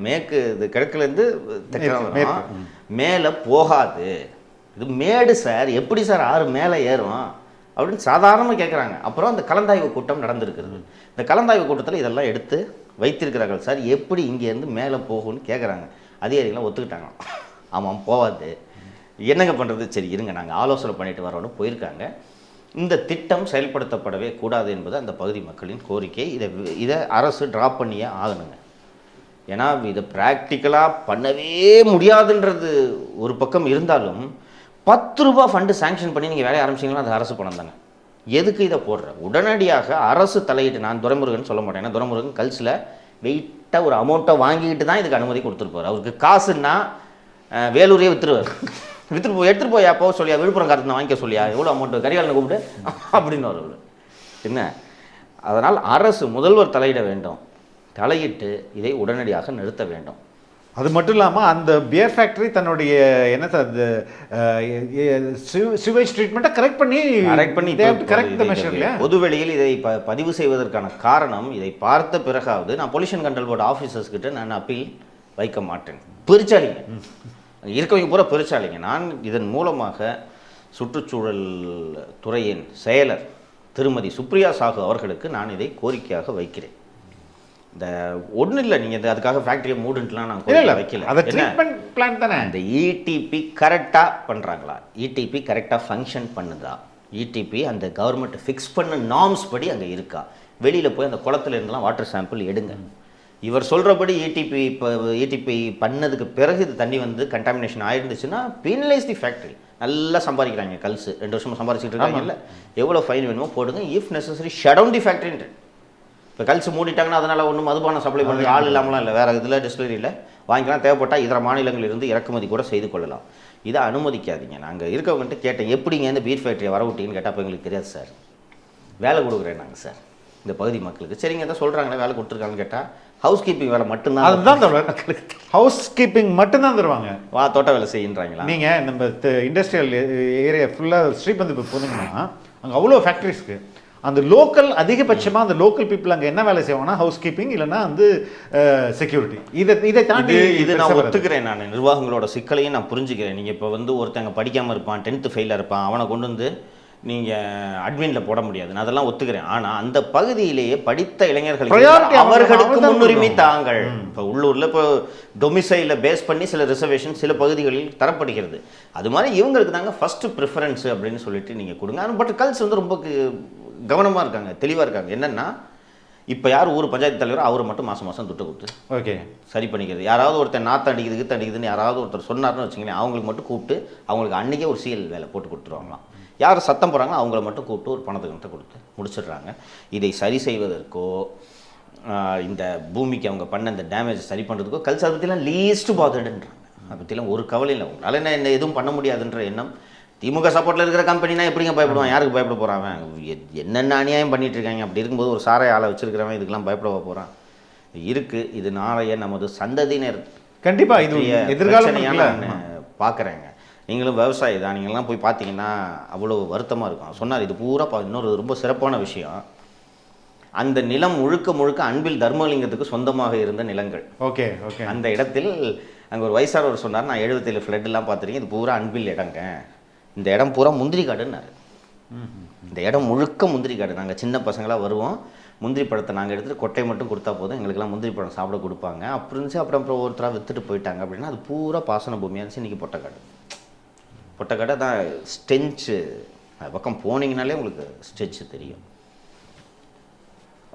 மேற்கு, இது கிழக்குலேருந்து தெற்க வரும், மேலே போகாது, இது மேடு சார், எப்படி சார் ஆறு மேலே ஏறும் அப்படின்னு சாதாரணமாக கேட்குறாங்க. அப்புறம் அந்த கலந்தாய்வு கூட்டம் நடந்திருக்கிறது. இந்த கலந்தாய்வு கூட்டத்தில் இதெல்லாம் எடுத்து வைத்திருக்கிறார்கள். சார் எப்படி இங்கேருந்து மேலே போகும்னு கேட்குறாங்க. அதிகாரிகள்லாம் ஒத்துக்கிட்டாங்க, ஆமாம் போகாது, என்னங்க பண்ணுறது, சரி இருங்க நாங்கள் ஆலோசனை பண்ணிட்டு வரோன்னு போயிருக்காங்க. இந்த திட்டம் செயல்படுத்தப்படவே கூடாது என்பது அந்த பகுதி மக்களின் கோரிக்கை. இதை அரசு ட்ராப் பண்ணியே ஆகணுங்க. ஏன்னா இதை ப்ராக்டிக்கலாக பண்ணவே முடியாதுன்றது ஒரு பக்கம் இருந்தாலும் 10 ரூபா ஃபண்டு சாங்ஷன் பண்ணி நீங்கள் வேலையை ஆரம்பிச்சிங்கன்னா அது அரசு பணம் தானே. எதுக்கு இதை போடுற? உடனடியாக அரசு தலையிட்டு, நான் துரைமுருகன் சொல்ல மாட்டேன், ஏன்னா துரைமுருகன் கல்ஸில் வெயிட்டாக ஒரு அமௌண்ட்டை வாங்கிக்கிட்டு தான் இதுக்கு அனுமதி கொடுத்துருப்பார். அவருக்கு காசுன்னா வேலூரே விற்றுருவார். விற்றுட்டு எடுத்துகிட்டு போயா போக சொல்லியா, விழுப்புரம் காரத்தை வாங்கிக்க சொல்லியா, எவ்வளோ அமௌண்ட்டு கரிகாலனை கூப்பிட்டு அப்படின்னு வருவார் என்ன. அதனால் அரசு முதல்வர் தலையிட வேண்டும், தலையிட்டு இதை உடனடியாக நிறுத்த வேண்டும். அது மட்டும் இல்லாமல் அந்த பியர் ஃபேக்டரி தன்னுடைய என்ன சார் சிவேஜ் ட்ரீட்மெண்ட்டை கரெக்ட் பண்ணி பொதுவெளியில் இதை பதிவு செய்வதற்கான காரணம், இதை பார்த்த பிறகாவது நான் பொல்யூஷன் கண்ட்ரோல் போர்டு ஆஃபீஸர்ஸ் கிட்ட நான் அப்பீல் வைக்க மாட்டேன். பிரிச்சாலிங்க இருக்கவங்க பூரா பிரிச்சாலிங்க. நான் இதன் மூலமாக சுற்றுச்சூழல் துறையின் செயலர் திருமதி சுப்ரியா சாகு அவர்களுக்கு நான் இதை கோரிக்கையாக வைக்கிறேன். இந்த ஒன்றும் இல்லை, நீங்கள் அதுக்காக ஃபேக்ட்ரியை மூடுன்ட்டுலாம் நான் வைக்கல. அந்த இடிபி கரெக்டாக பண்ணுறாங்களா, இடிபி கரெக்டாக ஃபங்க்ஷன் பண்ணுதா, இடிபி அந்த கவர்மெண்ட் ஃபிக்ஸ் பண்ண நார்ம்ஸ் படி அங்கே இருக்கா, வெளியில் போய் அந்த குளத்துல இருந்தெல்லாம் வாட்டர் சாம்பிள் எடுங்க. இவர் சொல்கிறபடி ஏடிபி இப்போ ஏடிபி பண்ணதுக்கு பிறகு இது தண்ணி வந்து கண்டாமினேஷன் ஆயிருந்துச்சுன்னா பீனலைஸ் தி ஃபேக்ட்ரி. நல்லா சம்பாதிக்கிறாங்க கல்ஸு, 2 வருஷமாக சம்பாதிச்சிட்டு இருக்காங்கல்ல, எவ்வளோ ஃபைன் வேணுமோ போடுங்க. If necessary shut down the ஃபேக்ட்ரின்ட்டு. இப்போ கல்ஸ் மூடிட்டாங்கன்னா அதனால் ஒன்றும் மதுபானம் சப்ளை பண்ணுறது ஆள் இல்லாமலாம் இல்லை, வேறு இதில் டிஸ்டிலரியில் வாங்கிக்கலாம், தேவைப்பட்டால் இதர மாநிலங்களிலிருந்து இறக்குமதி கூட செய்து கொள்ளலாம். இதை அனுமதிக்காதீங்க. நாங்கள் இருக்கவங்கள்ட்ட கேட்டேன், எப்படிங்க இந்த பீர் ஃபேக்ட்ரியை வர விட்டீங்கன்னு கேட்டால் அப்போ எங்களுக்கு தெரியாது சார், வேலை கொடுக்குறேன் நாங்கள் சார் இந்த பகுதி மக்களுக்கு. சரிங்க எதாவது சொல்கிறாங்களே வேலை கொடுத்துருக்காங்கன்னு கேட்டால் ஹவுஸ் கீப்பிங் வேலை மட்டும்தான், அதுதான் ஹவுஸ் கீப்பிங் மட்டும்தான் தருவாங்க. தோட்ட வேலை செய்யுன்றாங்களா? நீங்கள் நம்ம இண்டஸ்ட்ரியல் ஏரியா ஃபுல்லாக ஸ்ரீபந்த் போனீங்கன்னா அங்கே அவ்வளோ ஃபேக்ட்ரிஸ்க்கு அந்த லோக்கல் அதிகபட்சமாக அந்த லோக்கல் பீப்புள் அங்கே என்ன வேலை செய்வாங்கன்னா ஹவுஸ் கீப்பிங் இல்லைன்னா வந்து செக்யூரிட்டி. இதை தாண்டி இது நான் ஒத்துக்கிறேன். நான் நிர்வாகங்களோட சிக்கலையும் நான் புரிஞ்சுக்கிறேன். நீங்கள் இப்போ வந்து ஒருத்தங்க படிக்காமல் இருப்பான், 10th ஃபெயிலாக இருப்பான், அவனை கொண்டு வந்து நீங்கள் அட்மினில் போட முடியாது, நான் அதெல்லாம் ஒத்துக்கிறேன். ஆனால் அந்த பகுதியிலேயே படித்த இளைஞர்கள் அவர்களுக்கு முன்னுரிமை தாங்கள். இப்போ உள்ளூரில் இப்போ டொமிசைலில் பேஸ் பண்ணி சில ரிசர்வேஷன் சில பகுதிகளில் தரப்படுகிறது. அது மாதிரி இவங்களுக்கு தாங்க ஃபஸ்ட்டு ப்ரிஃபரன்ஸ் அப்படின்னு சொல்லிட்டு நீங்கள் கொடுங்க. பட் கல்ஸ் வந்து ரொம்ப கவனமாக இருக்காங்க, தெளிவாக இருக்காங்க. என்னென்னா இப்போ யார் ஊர் பஞ்சாயத்து தலைவரோ அவரை மட்டும் மாதம் துட்டை கொடுத்து ஓகே சரி பண்ணிக்கிறது. யாராவது ஒருத்தர் நாற்று அடிக்குதுன்னு யாராவது ஒருத்தர் சொன்னார்னு வச்சுங்களேன், அவங்களுக்கு மட்டும் கூப்பிட்டு அவங்களுக்கு அன்றைக்கே ஒரு சிஎல் வேலை போட்டு கொடுத்துருவாங்களாம். யார் சத்தம் போகிறாங்களோ அவங்கள மட்டும் கூப்பிட்டு ஒரு பணத்துக்கிட்ட கொடுத்து முடிச்சிடுறாங்க. இதை சரி செய்வதற்கோ இந்த பூமிக்கு அவங்க பண்ண இந்த டேமேஜ் சரி பண்ணுறதுக்கோ கல்ஸ் அதை பற்றிலாம் லீஸ்ட்டு பாத்துடுன்றாங்க. அதை பற்றிலாம் ஒரு கவலை இல்லை. உங்களால் என்ன எதுவும் பண்ண முடியாதுன்ற எண்ணம். திமுக சப்போர்ட்டில் இருக்கிற கம்பெனினா எப்படிங்க பயப்படுவான்? யாருக்கு பயப்பட போகிறான்? என்னென்ன அநியாயம் பண்ணிட்டு இருக்காங்க. அப்படி இருக்கும்போது ஒரு சாரை ஆளை வச்சிருக்கிறவன் இதுக்கெல்லாம் பயப்பட போகிறான்? இருக்குது. இது நாளைய நமது சந்ததியினர் கண்டிப்பாக இது எதிர்காலம் பார்க்குறேங்க. நீங்களும் விவசாயி தான், நீங்கள்லாம் போய் பார்த்தீங்கன்னா அவ்வளோ வருத்தமாக இருக்கும். சொன்னார் இது பூரா இன்னொரு ரொம்ப சிறப்பான விஷயம், அந்த நிலம் முழுக்க முழுக்க அன்பில் தர்மலிங்கத்துக்கு சொந்தமாக இருந்த நிலங்கள். Okay okay. அந்த இடத்தில் அங்கே ஒரு வயசானவர் சொன்னார், நான் 77 ஃப்ளட்டெல்லாம் பார்த்துருக்கேன், இது பூரா அன்பில் இடங்க, இந்த இடம் பூரா முந்திரி காடுன்னாரு. இந்த இடம் முழுக்க முந்திரி காடு. நாங்கள் சின்ன பசங்களாக வருவோம், முந்திரி பழத்தை நாங்கள் எடுத்துகிட்டு கொட்டை மட்டும் கொடுத்தா போதும், எங்களுக்கெல்லாம் முந்திரி பழம் சாப்பிட கொடுப்பாங்க. அப்படி இருந்துச்சு. அப்புறம் ஒருத்தராக விற்றுட்டு போயிட்டாங்க. அப்படின்னா அது பூரா பாசன பூமியாக இருந்துச்சு. இன்றைக்கி பொட்டக்காடு தான் ஸ்டென்ச்சு. அது பக்கம் போனீங்கனாலே உங்களுக்கு ஸ்டெச்சு தெரியும்.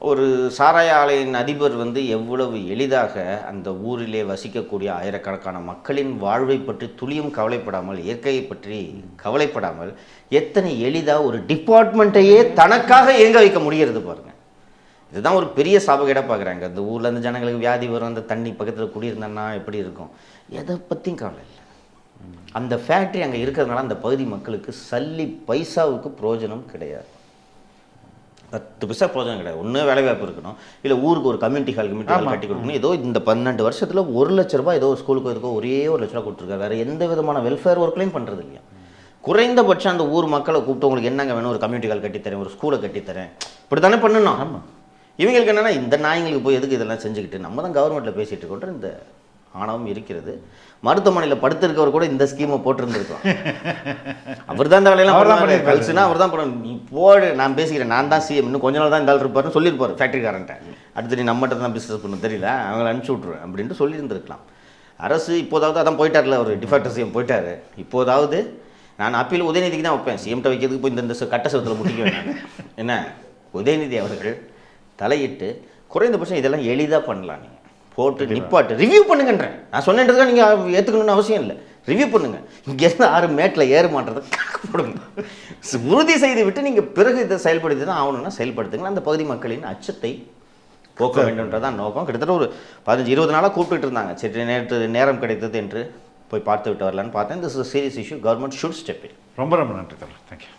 ஒரு சாராய ஆலையின் அதிபர் வந்து எவ்வளவு எளிதாக அந்த ஊரிலே வசிக்கக்கூடிய ஆயிரக்கணக்கான மக்களின் வாழ்வை பற்றி துளியும் கவலைப்படாமல், இயற்கையை பற்றி கவலைப்படாமல் எத்தனை எளிதாக ஒரு டிபார்ட்மெண்ட்டையே தனக்காக இயங்க வைக்க முடிகிறது பாருங்கள். இதுதான் ஒரு பெரிய சாபகேடாக பார்க்குறாங்க. அந்த ஊரில் அந்த ஜனங்களுக்கு வியாதி வரும், அந்த தண்ணி பக்கத்தில் குடியிருந்தேன்னா எப்படி இருக்கும், எதை பற்றியும் கவலை இல்லை. அந்த ஃபேக்ட்ரி அங்கே இருக்கிறதுனால அந்த பகுதி மக்களுக்கு சல்லி பைசாவுக்கு பிரயோஜனம் கிடையாது. 10 பைசா பிரயோஜனம் கிடையாது. ஒன்று வேலைவாய்ப்பு இருக்கணும், இல்லை ஊருக்கு ஒரு கம்யூனிட்டி ஹால் கட்டி கொடுக்கணும். ஏதோ இந்த 12 வருஷத்தில் 1 லட்ச ரூபாய் ஏதோ ஸ்கூலுக்கு இதுக்கோ ஒரே 1 லட்ச ரூபா கொடுத்துருக்காரு. வேறு எந்த விதமான வெல்ஃபேர் ஒர்க்லையும் பண்ணுறது இல்லையா? குறைந்தபட்சம் அந்த ஊர் மக்களை கூப்பிட்டு உங்களுக்கு என்னங்க வேணும், ஒரு கம்யூனிட்டி ஹால் கட்டித்தரேன், ஒரு ஸ்கூலை கட்டித்தரேன், இப்படி தானே பண்ணணும். ஆமாம். இவங்களுக்கு என்னென்னா இந்த நாய்ங்களுக்கு போய் எதுக்கு இதெல்லாம் செஞ்சுக்கிட்டு, நம்ம தான் கவர்மெண்ட்டில் பேசிகிட்டு இருக்கோன்ற இந்த ஆணவம் இருக்கிறது. மருத்துவமனையில் படுத்திருக்கவர் கூட இந்த ஸ்கீமை போட்டிருந்துருக்கோம். அவர் தான் இந்த வேலையெல்லாம் கல்சுனா அவர் தான் பண்ணணும். நீ போடு, நான் பேசிக்கிறேன், நான் தான் சிஎம், இன்னும் கொஞ்ச நாள் தான் இந்த ஆள் இருப்பார்னு சொல்லியிருப்பார் ஃபேக்ட்ரிக்காரன்ட்ட. அடுத்து நீ நம்மகிட்ட தான் பிஸ்னஸ் பண்ண தெரியல, அவங்கள அனுப்பிச்சி விட்ருவேன் அப்படின்ட்டு சொல்லியிருந்துருக்கலாம். அரசு இப்போதாவது அதான் போயிட்டார்ல, ஒரு டிஃபாக்டர் சிஎம் போயிட்டார். இப்போதாவது நான் அப்பீல் உதயநிதிக்கு தான் வைப்பேன். சிஎம்கிட்ட வைக்கிறதுக்கு போய் இந்த கட்ட சவத்தில் முட்டிக்க வேண்டாம். என்ன உதயநிதி அவர்கள் தலையிட்டு குறைந்தபட்சம் இதெல்லாம் எளிதாக பண்ணலாம். நீங்கள் போட்டு நிப்பாட்டு ரிவ்யூ பண்ணுங்கன்றேன். நான் சொன்னதுக்காக நீங்கள் ஏற்றுக்கணும்னு அவசியம் இல்லை. ரிவ்யூ பண்ணுங்க. இங்கேருந்து 6 மேட்டில் ஏற மாட்டதை போடுங்க. உறுதி செய்து விட்டு நீங்கள் பிறகு இதை செயல்படுத்தி தான் ஆகணும்னா செயல்படுத்துங்க. அந்த பகுதி மக்களின் அச்சத்தை போக்க வேண்டும்ன்றதான் நோக்கம். கிட்டத்தட்ட ஒரு 15-20 நாளாக கூப்பிட்டு இருந்தாங்க. சரி நேரம் கிடைத்தது என்று போய் பார்த்து விட்டு வரலான்னு பார்த்தேன். This is serious issue, government should step in. ரொம்ப நன்றி. தேங்க்யூ.